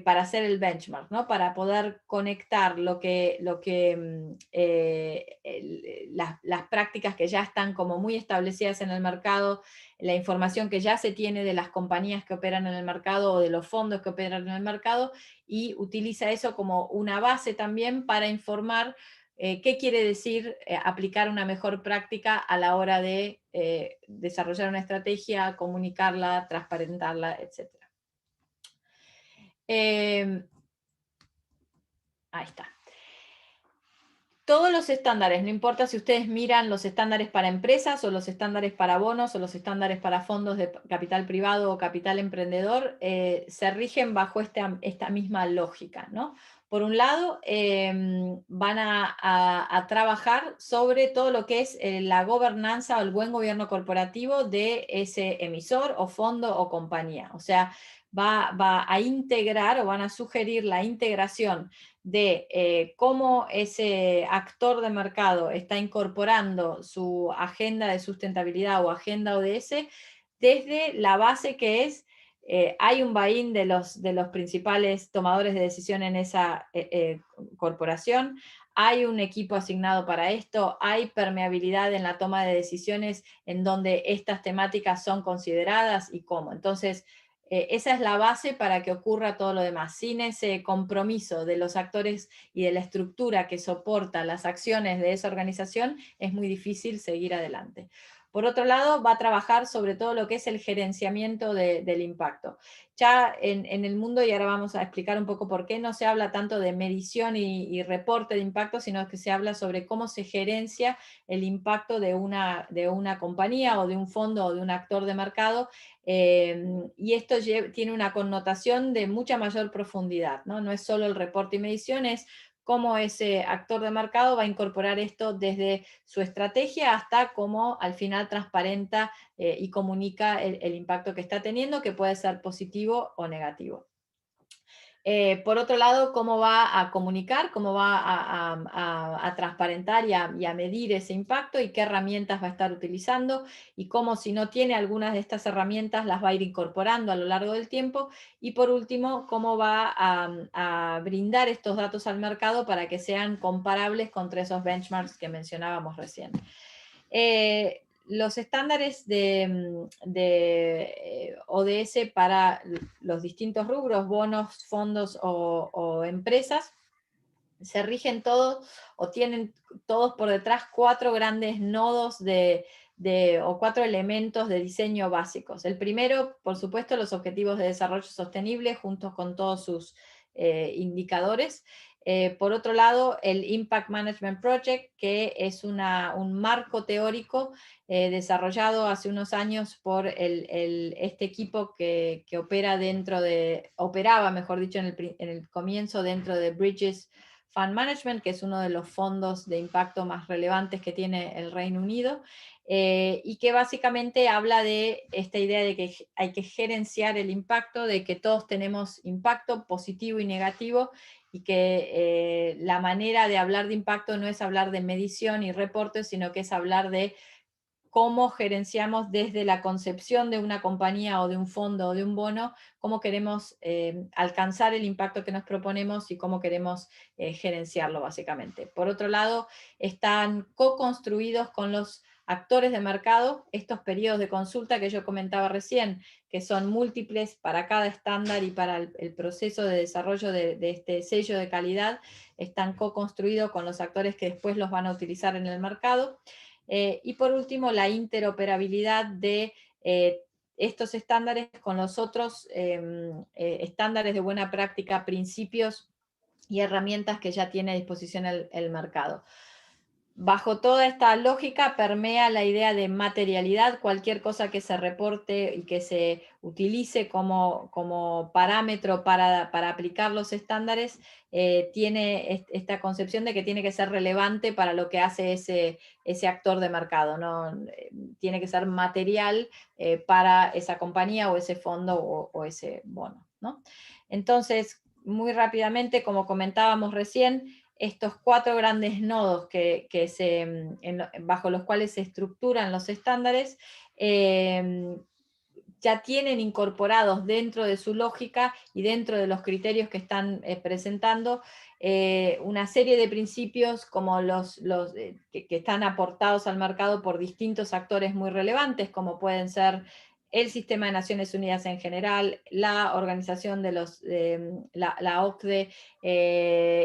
para hacer el benchmark, ¿no? Para poder conectar las prácticas que ya están como muy establecidas en el mercado, la información que ya se tiene de las compañías que operan en el mercado o de los fondos que operan en el mercado, y utiliza eso como una base también para informar qué quiere decir aplicar una mejor práctica a la hora de desarrollar una estrategia, comunicarla, transparentarla, etc. Ahí está. Todos los estándares, no importa si ustedes miran los estándares para empresas o los estándares para bonos o los estándares para fondos de capital privado o capital emprendedor, se rigen bajo esta misma lógica, ¿no? Por un lado, van a trabajar sobre todo lo que es la gobernanza o el buen gobierno corporativo de ese emisor o fondo o compañía. O sea, va a integrar o van a sugerir la integración de cómo ese actor de mercado está incorporando su agenda de sustentabilidad o agenda ODS desde la base que es, hay un buy-in de los principales tomadores de decisión en esa corporación, hay un equipo asignado para esto, hay permeabilidad en la toma de decisiones en donde estas temáticas son consideradas y cómo. Entonces, esa es la base para que ocurra todo lo demás. Sin ese compromiso de los actores y de la estructura que soporta las acciones de esa organización, es muy difícil seguir adelante. Por otro lado, va a trabajar sobre todo lo que es el gerenciamiento del impacto. Ya en el mundo, y ahora vamos a explicar un poco por qué no se habla tanto de medición y reporte de impacto, sino que se habla sobre cómo se gerencia el impacto de una compañía o de un fondo o de un actor de mercado, y esto tiene una connotación de mucha mayor profundidad, ¿no? No es solo el reporte y medición, es cómo ese actor de mercado va a incorporar esto desde su estrategia hasta cómo al final transparenta y comunica el impacto que está teniendo, que puede ser positivo o negativo. Por otro lado, cómo va a comunicar, cómo va a transparentar y a medir ese impacto y qué herramientas va a estar utilizando y cómo, si no tiene algunas de estas herramientas, las va a ir incorporando a lo largo del tiempo. Y por último, cómo va a brindar estos datos al mercado para que sean comparables contra esos benchmarks que mencionábamos recién. Los estándares de ODS para los distintos rubros, bonos, fondos o empresas, se rigen todos o tienen todos por detrás 4 grandes nodos o 4 elementos de diseño básicos. El primero, por supuesto, los objetivos de desarrollo sostenible juntos con todos sus indicadores. Por otro lado, el Impact Management Project, que es un marco teórico desarrollado hace unos años por este equipo que operaba, mejor dicho, en el comienzo dentro de Bridges Fund Management, que es uno de los fondos de impacto más relevantes que tiene el Reino Unido, y que básicamente habla de esta idea de que hay que gerenciar el impacto, de que todos tenemos impacto positivo y negativo, y que la manera de hablar de impacto no es hablar de medición y reportes, sino que es hablar de cómo gerenciamos desde la concepción de una compañía o de un fondo o de un bono, cómo queremos alcanzar el impacto que nos proponemos y cómo queremos gerenciarlo básicamente. Por otro lado, están co-construidos con los actores de mercado, estos periodos de consulta que yo comentaba recién, que son múltiples para cada estándar y para el proceso de desarrollo de este sello de calidad, están co-construidos con los actores que después los van a utilizar en el mercado. Y por último, la interoperabilidad de estos estándares con los otros estándares de buena práctica, principios y herramientas que ya tiene a disposición el mercado. Bajo toda esta lógica permea la idea de materialidad. Cualquier cosa que se reporte y que se utilice como parámetro para aplicar los estándares tiene esta concepción de que tiene que ser relevante para lo que hace ese actor de mercado, ¿no? Tiene que ser material para esa compañía o ese fondo o ese bono, ¿no? Entonces, muy rápidamente, como comentábamos recién, estos 4 grandes nodos bajo los cuales se estructuran los estándares ya tienen incorporados dentro de su lógica y dentro de los criterios que están presentando una serie de principios como que están aportados al mercado por distintos actores muy relevantes, como pueden ser el Sistema de Naciones Unidas en general, la organización de la OCDE,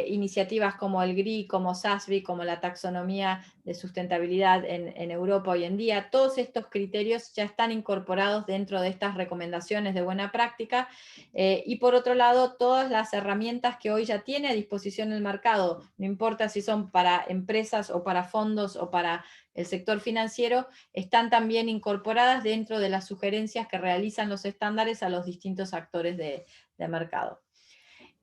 iniciativas como el GRI, como SASB, como la taxonomía de sustentabilidad en Europa hoy en día. Todos estos criterios ya están incorporados dentro de estas recomendaciones de buena práctica, y por otro lado, todas las herramientas que hoy ya tiene a disposición el mercado, no importa si son para empresas o para fondos o para el sector financiero, están también incorporadas dentro de las sugerencias que realizan los estándares a los distintos actores de mercado.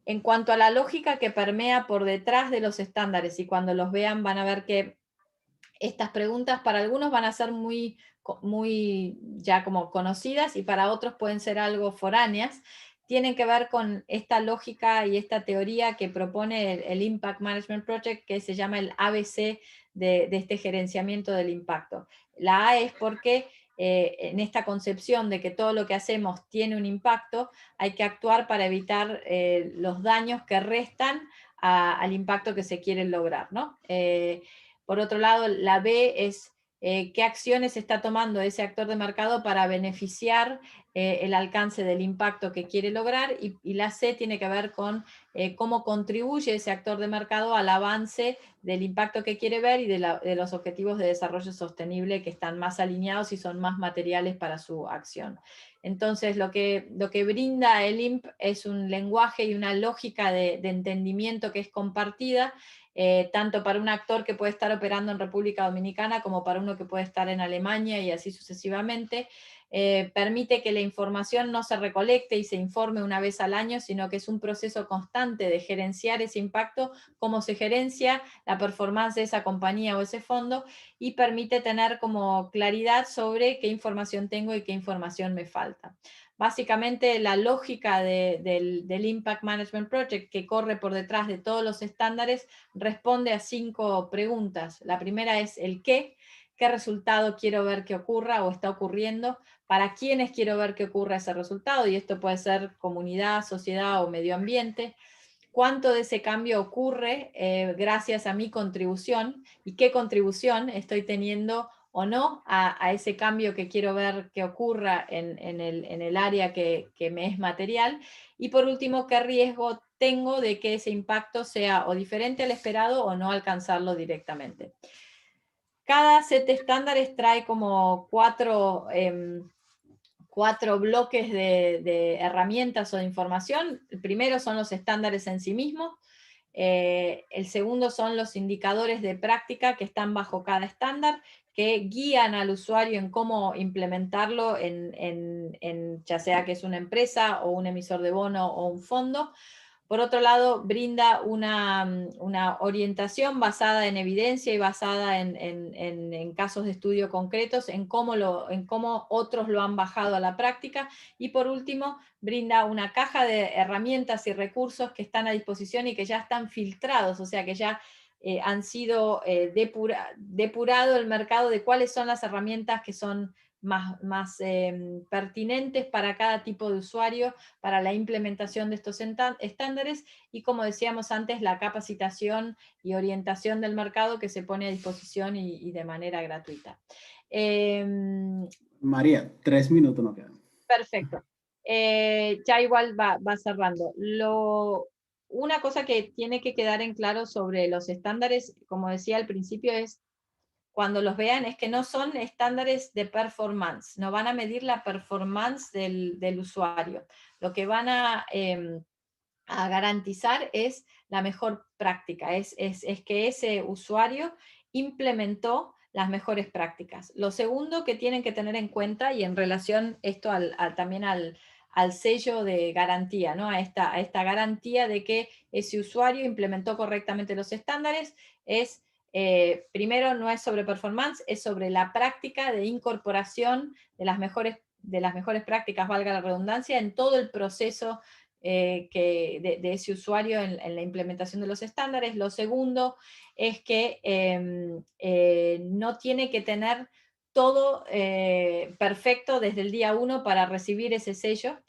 En cuanto a la lógica que permea por detrás de los estándares, y cuando los vean van a ver que estas preguntas para algunos van a ser muy ya como conocidas y para otros pueden ser algo foráneas, tienen que ver con esta lógica y esta teoría que propone el Impact Management Project, que se llama el ABC de este gerenciamiento del impacto. La A es porque en esta concepción de que todo lo que hacemos tiene un impacto, hay que actuar para evitar los daños que restan al impacto que se quiere lograr, ¿no? Por otro lado, la B es qué acciones está tomando ese actor de mercado para beneficiar el alcance del impacto que quiere lograr, y la C tiene que ver con cómo contribuye ese actor de mercado al avance del impacto que quiere ver y de los objetivos de desarrollo sostenible que están más alineados y son más materiales para su acción. Entonces, lo que brinda el IMP es un lenguaje y una lógica de entendimiento que es compartida, tanto para un actor que puede estar operando en República Dominicana como para uno que puede estar en Alemania y así sucesivamente. Permite que la información no se recolecte y se informe una vez al año, sino que es un proceso constante de gerenciar ese impacto, cómo se gerencia la performance de esa compañía o ese fondo, y permite tener como claridad sobre qué información tengo y qué información me falta. Básicamente la lógica del Impact Management Project, que corre por detrás de todos los estándares, responde a 5 preguntas. La primera es el qué resultado quiero ver que ocurra o está ocurriendo, para quiénes quiero ver que ocurra ese resultado, y esto puede ser comunidad, sociedad o medio ambiente. Cuánto de ese cambio ocurre gracias a mi contribución, y qué contribución estoy teniendo o no a ese cambio que quiero ver que ocurra en el área que me es material. Y por último, qué riesgo tengo de que ese impacto sea o diferente al esperado o no alcanzarlo directamente. Cada set de estándares trae como 4 bloques de herramientas o de información. El primero son los estándares en sí mismos. El segundo son los indicadores de práctica que están bajo cada estándar, que guían al usuario en cómo implementarlo ya sea que es una empresa o un emisor de bono o un fondo. Por otro lado, brinda una orientación basada en evidencia y basada en casos de estudio concretos, en cómo otros lo han bajado a la práctica. Y por último, brinda una caja de herramientas y recursos que están a disposición y que ya están filtrados, o sea que ya han sido depurado el mercado de cuáles son las herramientas que son más pertinentes para cada tipo de usuario, para la implementación de estos estándares, y como decíamos antes, la capacitación y orientación del mercado que se pone a disposición y de manera gratuita. María, 3 minutos nos quedan. Perfecto. Ya igual va cerrando. Una cosa que tiene que quedar en claro sobre los estándares, como decía al principio, es cuando los vean, es que no son estándares de performance, no van a medir la performance del usuario. Lo que van a garantizar es la mejor práctica, es que ese usuario implementó las mejores prácticas. Lo segundo que tienen que tener en cuenta, y en relación esto también al sello de garantía, ¿no? a esta garantía de que ese usuario implementó correctamente los estándares, es primero no es sobre performance, es sobre la práctica de incorporación de las mejores prácticas, valga la redundancia, en todo el proceso de ese usuario en la implementación de los estándares. Lo segundo es que no tiene que tener todo perfecto desde el día 1 para recibir ese sello,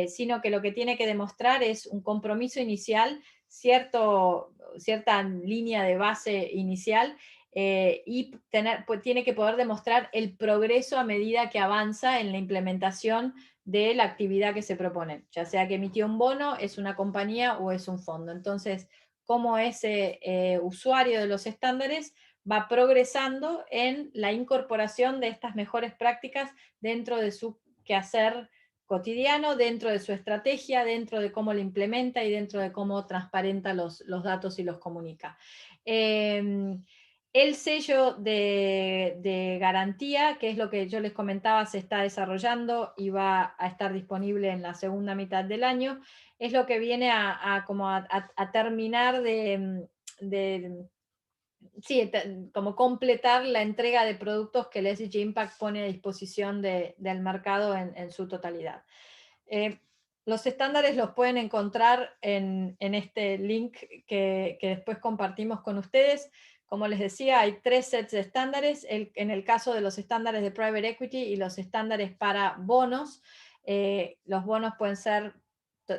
sino que lo que tiene que demostrar es un compromiso inicial, cierta línea de base inicial, y tiene que poder demostrar el progreso a medida que avanza en la implementación de la actividad que se propone, ya sea que emitió un bono, es una compañía o es un fondo. Entonces, cómo ese usuario de los estándares va progresando en la incorporación de estas mejores prácticas dentro de su quehacer cotidiano, dentro de su estrategia, dentro de cómo lo implementa y dentro de cómo transparenta los datos y los comunica. El sello de garantía, que es lo que yo les comentaba, se está desarrollando y va a estar disponible en la segunda mitad del año, es lo que viene a terminar como completar la entrega de productos que el SDG Impact pone a disposición del mercado en su totalidad. Los estándares los pueden encontrar en este link que después compartimos con ustedes. Como les decía, hay 3 sets de estándares. En el caso de los estándares de Private Equity y los estándares para bonos, los bonos pueden ser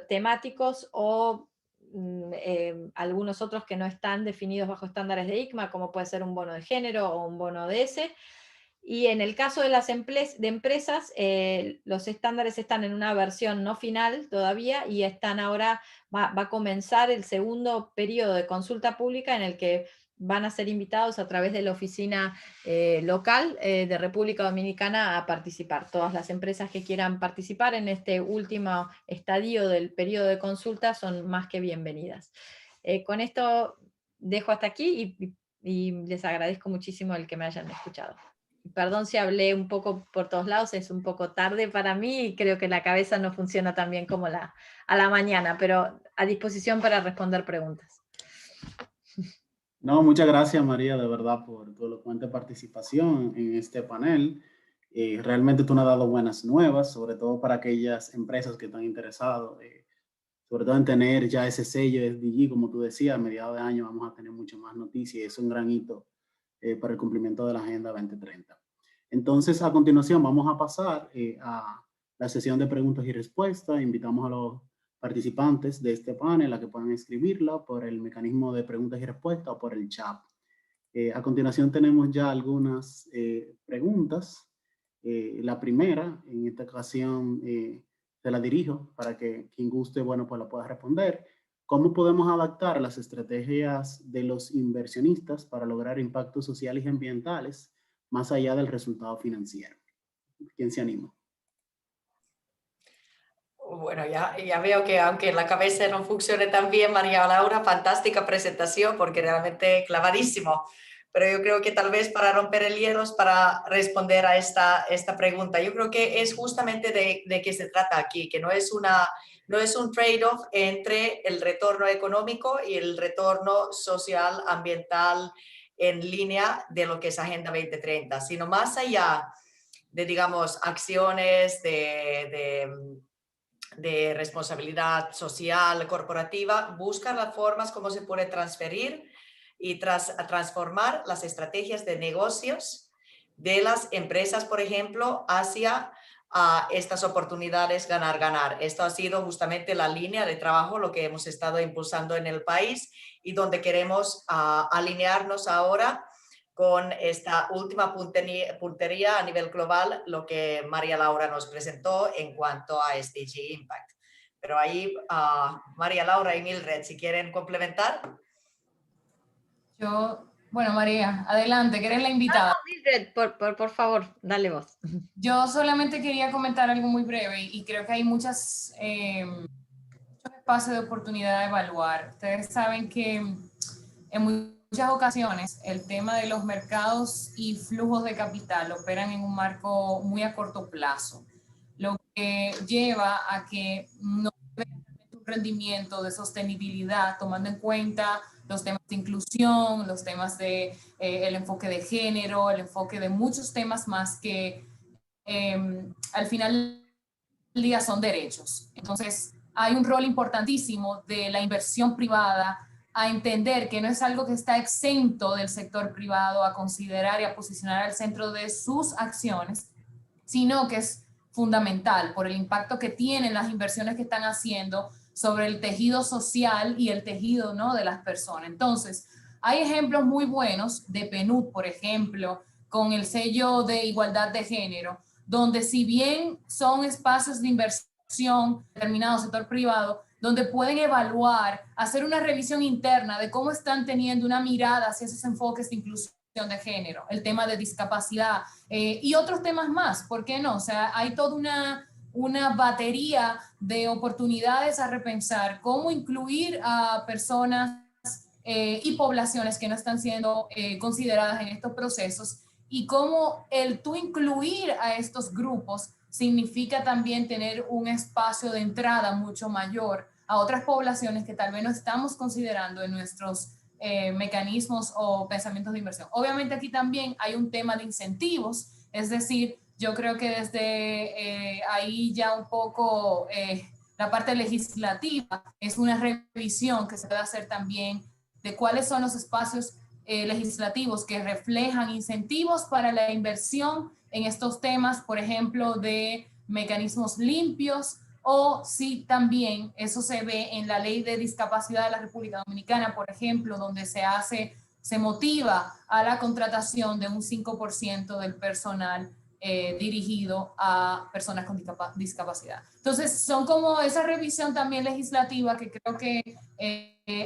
temáticos o algunos otros que no están definidos bajo estándares de ICMA, como puede ser un bono de género o un bono ODS. Y en el caso de las empresas, los estándares están en una versión no final todavía y están ahora, va a comenzar el segundo periodo de consulta pública en el que van a ser invitados a través de la oficina local de República Dominicana a participar. Todas las empresas que quieran participar en este último estadio del periodo de consulta son más que bienvenidas. Con esto dejo hasta aquí y les agradezco muchísimo el que me hayan escuchado. Perdón si hablé un poco por todos lados, es un poco tarde para mí y creo que la cabeza no funciona tan bien como a la mañana, pero a disposición para responder preguntas. No, muchas gracias María, de verdad, por tu elocuente participación en este panel. Realmente tú nos has dado buenas nuevas, sobre todo para aquellas empresas que están interesadas, sobre todo en tener ya ese sello SDG, como tú decías, a mediados de año vamos a tener mucho más noticias y es un gran hito para el cumplimiento de la Agenda 2030. Entonces, a continuación vamos a pasar a la sesión de preguntas y respuestas. Invitamos a los participantes de este panel a que puedan escribirla por el mecanismo de preguntas y respuestas o por el chat. A continuación tenemos ya algunas preguntas. La primera, en esta ocasión, se la dirijo para que quien guste, bueno, pues la pueda responder. ¿Cómo podemos adaptar las estrategias de los inversionistas para lograr impactos sociales y ambientales más allá del resultado financiero? ¿Quién se anima? Bueno, ya veo que aunque la cabeza no funcione tan bien, María Laura, fantástica presentación porque realmente clavadísimo. Pero yo creo que tal vez para romper el hielo, para responder a esta pregunta, yo creo que es justamente de qué se trata aquí, que no es un trade-off entre el retorno económico y el retorno social, ambiental, en línea de lo que es Agenda 2030, sino más allá de, digamos, acciones de responsabilidad social, corporativa, buscar las formas como se puede transferir y transformar las estrategias de negocios de las empresas, por ejemplo, hacia estas oportunidades ganar-ganar. Esto ha sido justamente la línea de trabajo, lo que hemos estado impulsando en el país y donde queremos alinearnos ahora con esta última puntería a nivel global, lo que María Laura nos presentó en cuanto a SDG Impact. Pero ahí, María Laura y Mildred, si quieren complementar. Bueno, María, adelante, que eres la invitada. Mildred, por favor, dale vos. Yo solamente quería comentar algo muy breve y creo que hay muchos espacios de oportunidad de evaluar. Ustedes saben que en muchas ocasiones el tema de los mercados y flujos de capital operan en un marco muy a corto plazo, lo que lleva a que no vean un rendimiento de sostenibilidad, tomando en cuenta los temas de inclusión, los temas de el enfoque de género, el enfoque de muchos temas más que al final del día son derechos. Entonces, hay un rol importantísimo de la inversión privada a entender que no es algo que está exento del sector privado a considerar y a posicionar al centro de sus acciones, sino que es fundamental por el impacto que tienen las inversiones que están haciendo sobre el tejido social y el tejido, ¿no?, de las personas. Entonces, hay ejemplos muy buenos de PNUD, por ejemplo, con el sello de igualdad de género, donde si bien son espacios de inversión determinado sector privado, donde pueden evaluar, hacer una revisión interna de cómo están teniendo una mirada hacia esos enfoques de inclusión de género, el tema de discapacidad y otros temas más, ¿por qué no? O sea, hay toda una batería de oportunidades a repensar cómo incluir a personas y poblaciones que no están siendo consideradas en estos procesos y cómo el tú incluir a estos grupos significa también tener un espacio de entrada mucho mayor a otras poblaciones que tal vez no estamos considerando en nuestros mecanismos o pensamientos de inversión. Obviamente aquí también hay un tema de incentivos, es decir, yo creo que desde ahí ya un poco la parte legislativa es una revisión que se puede hacer también de cuáles son los espacios legislativos que reflejan incentivos para la inversión en estos temas, por ejemplo, de mecanismos limpios, o si también eso se ve en la ley de discapacidad de la República Dominicana, por ejemplo, donde se motiva a la contratación de un 5% del personal dirigido a personas con discapacidad. Entonces, son como esa revisión también legislativa que creo que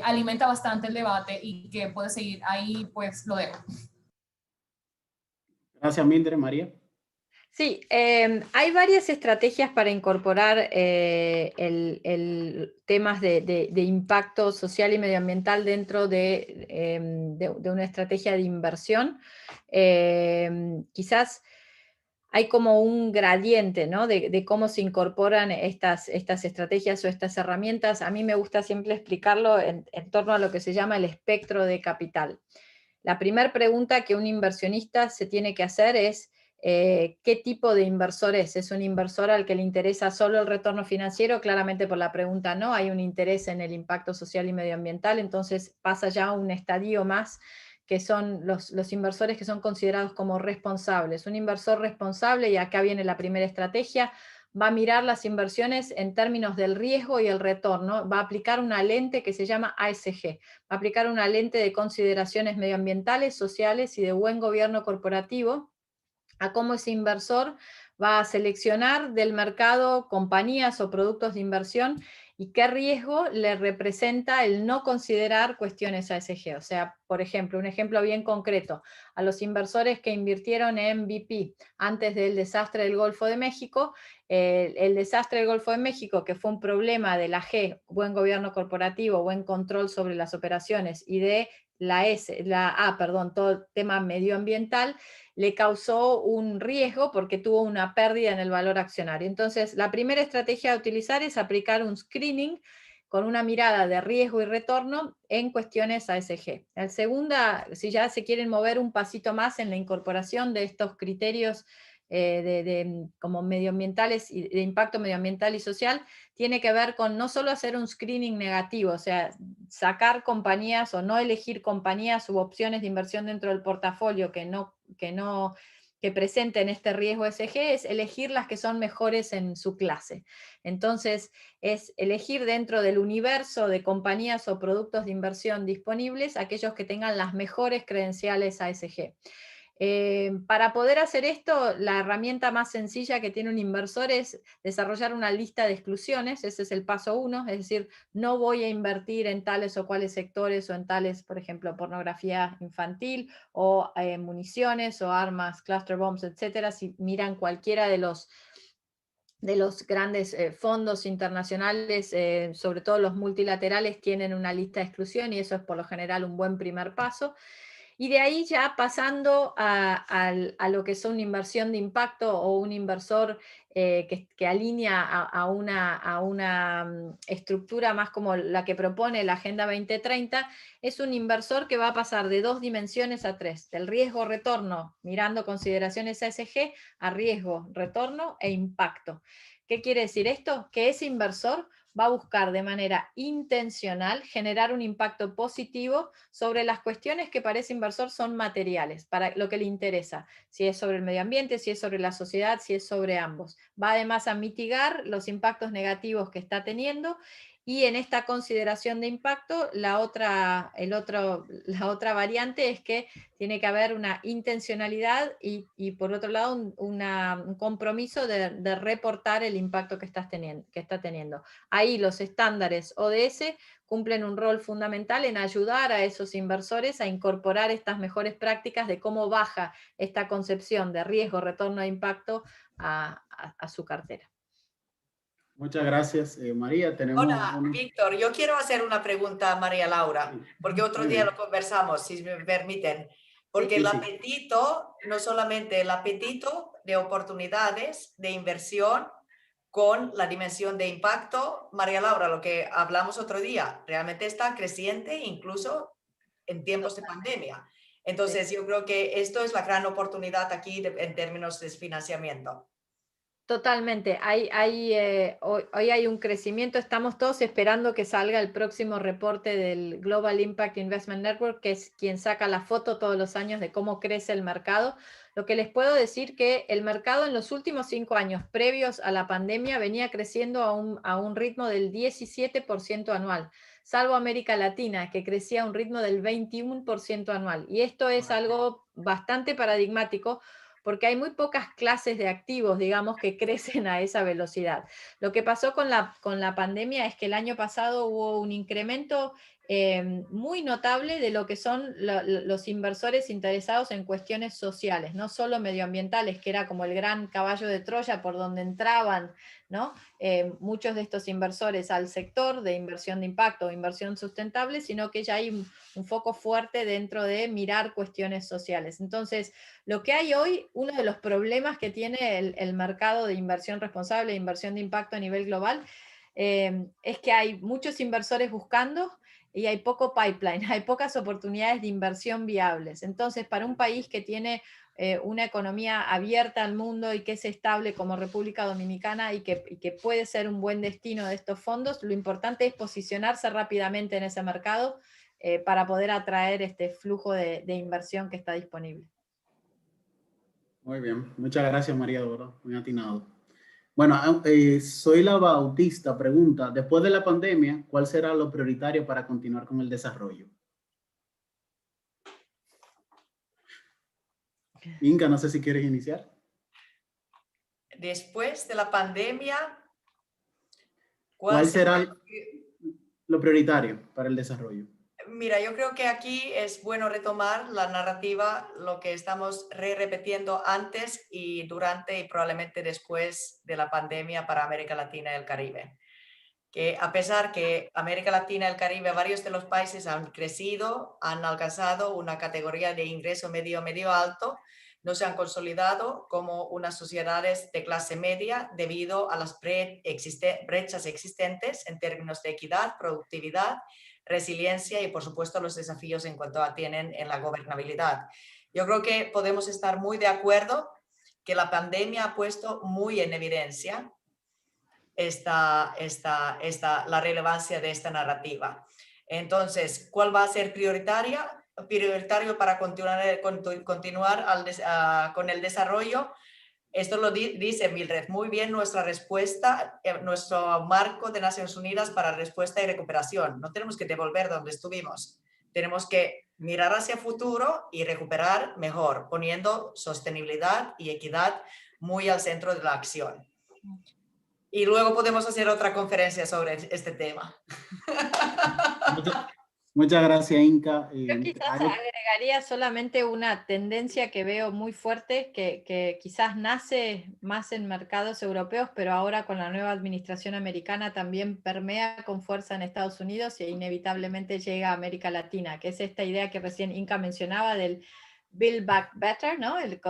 alimenta bastante el debate y que puede seguir. Ahí pues lo dejo. Gracias, Mildred. María. Sí, hay varias estrategias para incorporar el temas de impacto social y medioambiental dentro de una estrategia de inversión. Quizás hay como un gradiente, ¿no?, de cómo se incorporan estas estrategias o estas herramientas. A mí me gusta siempre explicarlo en torno a lo que se llama el espectro de capital. La primera pregunta que un inversionista se tiene que hacer es ¿qué tipo de inversor es? ¿Es un inversor al que le interesa solo el retorno financiero? Claramente por la pregunta no, hay un interés en el impacto social y medioambiental, entonces pasa ya a un estadio más, que son los inversores que son considerados como responsables. Un inversor responsable, y acá viene la primera estrategia, va a mirar las inversiones en términos del riesgo y el retorno, va a aplicar una lente que se llama ASG, va a aplicar una lente de consideraciones medioambientales, sociales y de buen gobierno corporativo, a cómo ese inversor va a seleccionar del mercado compañías o productos de inversión y qué riesgo le representa el no considerar cuestiones ASG. O sea, por ejemplo, un ejemplo bien concreto, a los inversores que invirtieron en BP antes del desastre del Golfo de México, el desastre del Golfo de México, que fue un problema de la G, buen gobierno corporativo, buen control sobre las operaciones, y de la A, todo el tema medioambiental, le causó un riesgo porque tuvo una pérdida en el valor accionario. Entonces, la primera estrategia a utilizar es aplicar un screening con una mirada de riesgo y retorno en cuestiones ASG. La segunda, si ya se quieren mover un pasito más en la incorporación de estos criterios como medioambientales y de impacto medioambiental y social, tiene que ver con no solo hacer un screening negativo, o sea, sacar compañías o no elegir compañías u opciones de inversión dentro del portafolio que que presenten este riesgo ESG es elegir las que son mejores en su clase. Entonces, es elegir dentro del universo de compañías o productos de inversión disponibles aquellos que tengan las mejores credenciales ESG. Para poder hacer esto, la herramienta más sencilla que tiene un inversor es desarrollar una lista de exclusiones. Ese es el paso 1, es decir, no voy a invertir en tales o cuales sectores o en tales, por ejemplo, pornografía infantil o municiones o armas, cluster bombs, etcétera. Si miran cualquiera de los grandes fondos internacionales, sobre todo los multilaterales, tienen una lista de exclusión y eso es por lo general un buen primer paso. Y de ahí ya pasando a lo que es una inversión de impacto o un inversor que alinea a una estructura más como la que propone la Agenda 2030, es un inversor que va a pasar de 2 dimensiones a 3, del riesgo-retorno, mirando consideraciones ESG, a riesgo, retorno e impacto. ¿Qué quiere decir esto? Que ese inversor va a buscar de manera intencional generar un impacto positivo sobre las cuestiones que para ese inversor son materiales, para lo que le interesa, si es sobre el medio ambiente, si es sobre la sociedad, si es sobre ambos. Va además a mitigar los impactos negativos que está teniendo y en esta consideración de impacto, la otra variante es que tiene que haber una intencionalidad y por otro lado un compromiso de reportar el impacto que está teniendo. Ahí los estándares ODS cumplen un rol fundamental en ayudar a esos inversores a incorporar estas mejores prácticas de cómo baja esta concepción de riesgo, retorno e impacto a su cartera. Muchas gracias, María. Tenemos Hola, Víctor. Yo quiero hacer una pregunta a María Laura, porque otro día lo conversamos, si me permiten. Porque el apetito, no solamente el apetito de oportunidades de inversión con la dimensión de impacto, María Laura, lo que hablamos otro día, realmente está creciente incluso en tiempos de pandemia. Entonces, yo creo que esto es la gran oportunidad aquí en términos de financiamiento. Totalmente, hoy hay un crecimiento, estamos todos esperando que salga el próximo reporte del Global Impact Investment Network, que es quien saca la foto todos los años de cómo crece el mercado. Lo que les puedo decir que el mercado en los últimos 5 años previos a la pandemia venía creciendo a un ritmo del 17% anual, salvo América Latina, que crecía a un ritmo del 21% anual. Y esto es algo bastante paradigmático, porque hay muy pocas clases de activos, digamos, que crecen a esa velocidad. Lo que pasó con la pandemia es que el año pasado hubo un incremento muy notable de lo que son los inversores interesados en cuestiones sociales, no solo medioambientales, que era como el gran caballo de Troya por donde entraban, ¿no? Muchos de estos inversores al sector de inversión de impacto o inversión sustentable, sino que ya hay un foco fuerte dentro de mirar cuestiones sociales. Entonces, lo que hay hoy, uno de los problemas que tiene el mercado de inversión responsable, de inversión de impacto a nivel global, es que hay muchos inversores buscando y hay poco pipeline, hay pocas oportunidades de inversión viables. Entonces, para un país que tiene una economía abierta al mundo y que es estable como República Dominicana y que puede ser un buen destino de estos fondos, lo importante es posicionarse rápidamente en ese mercado para poder atraer este flujo de inversión que está disponible. Muy bien, muchas gracias, María Dora, muy atinado. Bueno, soy la Bautista, pregunta, después de la pandemia, ¿cuál será lo prioritario para continuar con el desarrollo? Inga, no sé si quieres iniciar. Después de la pandemia, ¿Cuál será lo prioritario para el desarrollo? Mira, yo creo que aquí es bueno retomar la narrativa, lo que estamos repitiendo antes y durante y probablemente después de la pandemia para América Latina y el Caribe. Que a pesar que América Latina y el Caribe, varios de los países han crecido, han alcanzado una categoría de ingreso medio alto, no se han consolidado como unas sociedades de clase media debido a las brechas existentes en términos de equidad, productividad, resiliencia y, por supuesto, los desafíos en cuanto a tienen en la gobernabilidad. Yo creo que podemos estar muy de acuerdo que la pandemia ha puesto muy en evidencia la relevancia de esta narrativa. Entonces, ¿cuál va a ser prioritaria? prioritario para continuar con el desarrollo. Esto lo dice Mildred muy bien, nuestra respuesta, nuestro marco de Naciones Unidas para respuesta y recuperación. No tenemos que devolver donde estuvimos. Tenemos que mirar hacia el futuro y recuperar mejor, poniendo sostenibilidad y equidad muy al centro de la acción. Y luego podemos hacer otra conferencia sobre este tema. Muchas gracias, Inka. Yo quizás agregaría solamente una tendencia que veo muy fuerte, que quizás nace más en mercados europeos, pero ahora con la nueva administración americana también permea con fuerza en Estados Unidos e inevitablemente llega a América Latina, que es esta idea que recién Inka mencionaba del Build Back Better, ¿no? El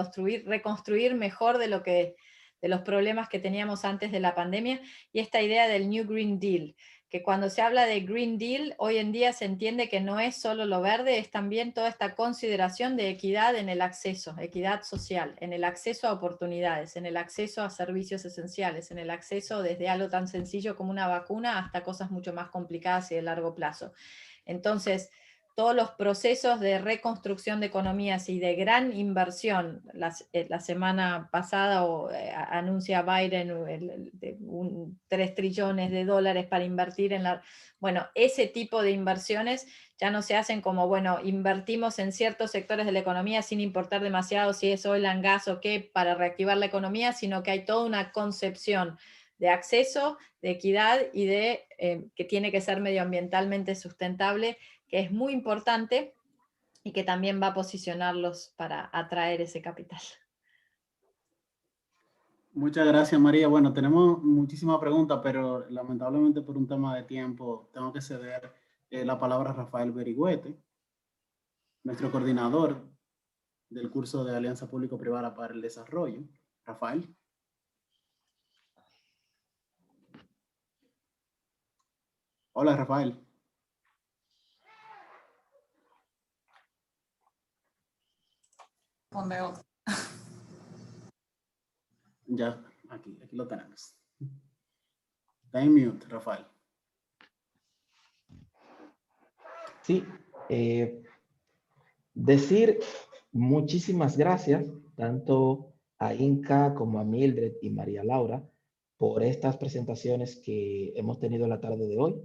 reconstruir mejor de los problemas que teníamos antes de la pandemia, y esta idea del New Green Deal, que cuando se habla de Green Deal, hoy en día se entiende que no es solo lo verde, es también toda esta consideración de equidad en el acceso, equidad social, en el acceso a oportunidades, en el acceso a servicios esenciales, en el acceso desde algo tan sencillo como una vacuna hasta cosas mucho más complicadas y de largo plazo. Entonces, todos los procesos de reconstrucción de economías y de gran inversión, la semana pasada anuncia Biden 3 trillones de dólares para invertir bueno, ese tipo de inversiones ya no se hacen como, bueno, invertimos en ciertos sectores de la economía sin importar demasiado si es oil and gas o qué para reactivar la economía, sino que hay toda una concepción de acceso, de equidad y que tiene que ser medioambientalmente sustentable, que es muy importante y que también va a posicionarlos para atraer ese capital. Muchas gracias, María. Bueno, tenemos muchísimas preguntas, pero lamentablemente por un tema de tiempo tengo que ceder la palabra a Rafael Berigüete, nuestro coordinador del curso de Alianza Público-Privada para el Desarrollo. Rafael. Hola, Rafael. Ya, aquí lo tenemos. Está en mute, Rafael. Sí, decir muchísimas gracias tanto a Inka como a Mildred y María Laura por estas presentaciones que hemos tenido la tarde de hoy,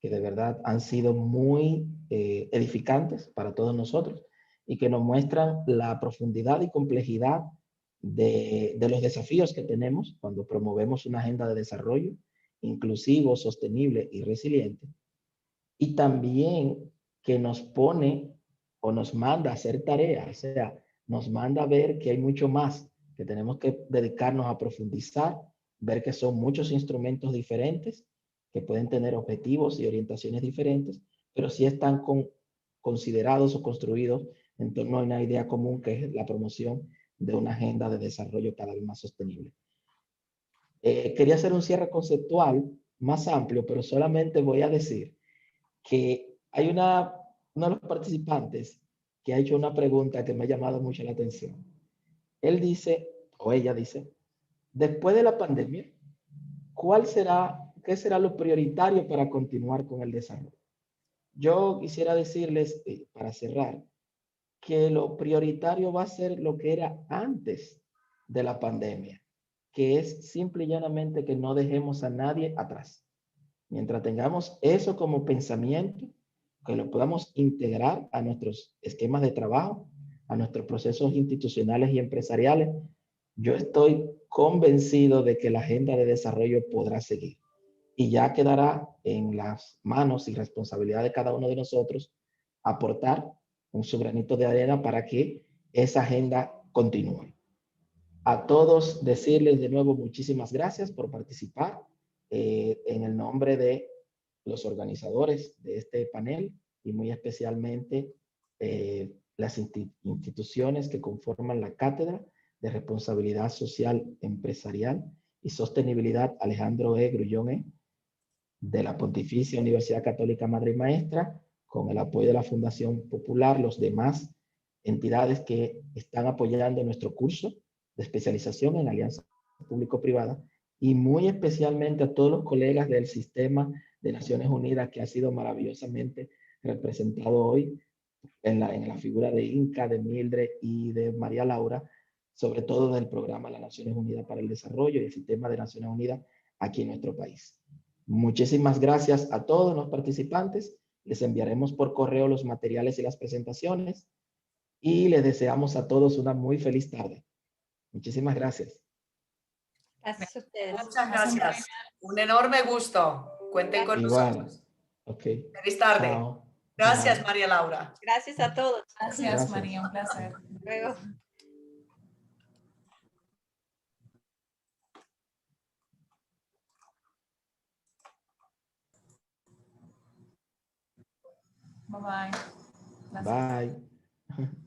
que de verdad han sido muy edificantes para todos nosotros y que nos muestran la profundidad y complejidad de los desafíos que tenemos cuando promovemos una agenda de desarrollo inclusivo, sostenible y resiliente. Y también que nos pone o nos manda a hacer tareas, o sea, nos manda a ver que hay mucho más, que tenemos que dedicarnos a profundizar, ver que son muchos instrumentos diferentes, que pueden tener objetivos y orientaciones diferentes, pero sí están considerados o construidos en torno a una idea común, que es la promoción de una agenda de desarrollo cada vez más sostenible. Quería hacer un cierre conceptual más amplio, pero solamente voy a decir que hay uno de los participantes que ha hecho una pregunta que me ha llamado mucho la atención. Él dice, o ella dice, después de la pandemia, ¿qué será lo prioritario para continuar con el desarrollo? Yo quisiera decirles, para cerrar, que lo prioritario va a ser lo que era antes de la pandemia, que es simple y llanamente que no dejemos a nadie atrás. Mientras tengamos eso como pensamiento, que lo podamos integrar a nuestros esquemas de trabajo, a nuestros procesos institucionales y empresariales, yo estoy convencido de que la agenda de desarrollo podrá seguir. Y ya quedará en las manos y responsabilidad de cada uno de nosotros aportar su granito de arena para que esa agenda continúe. A todos decirles de nuevo muchísimas gracias por participar en el nombre de los organizadores de este panel y muy especialmente las instituciones que conforman la Cátedra de Responsabilidad Social Empresarial y Sostenibilidad Alejandro E. Grullón de la Pontificia Universidad Católica Madre y Maestra, con el apoyo de la Fundación Popular, los demás entidades que están apoyando nuestro curso de especialización en alianza público-privada, y muy especialmente a todos los colegas del sistema de Naciones Unidas que ha sido maravillosamente representado hoy en la figura de Inca, de Mildred y de María Laura, sobre todo del programa de las Naciones Unidas para el Desarrollo y el sistema de Naciones Unidas aquí en nuestro país. Muchísimas gracias a todos los participantes. Les enviaremos por correo los materiales y las presentaciones y les deseamos a todos una muy feliz tarde. Muchísimas gracias. Gracias a ustedes. Muchas gracias. Un enorme gusto. Cuenten con Igual. nosotros. Ok. Feliz tarde. Chao. Gracias, Chao. María Laura. Gracias a todos. Gracias, Gracias. María, un placer. Luego. Bye bye. Gracias. Bye.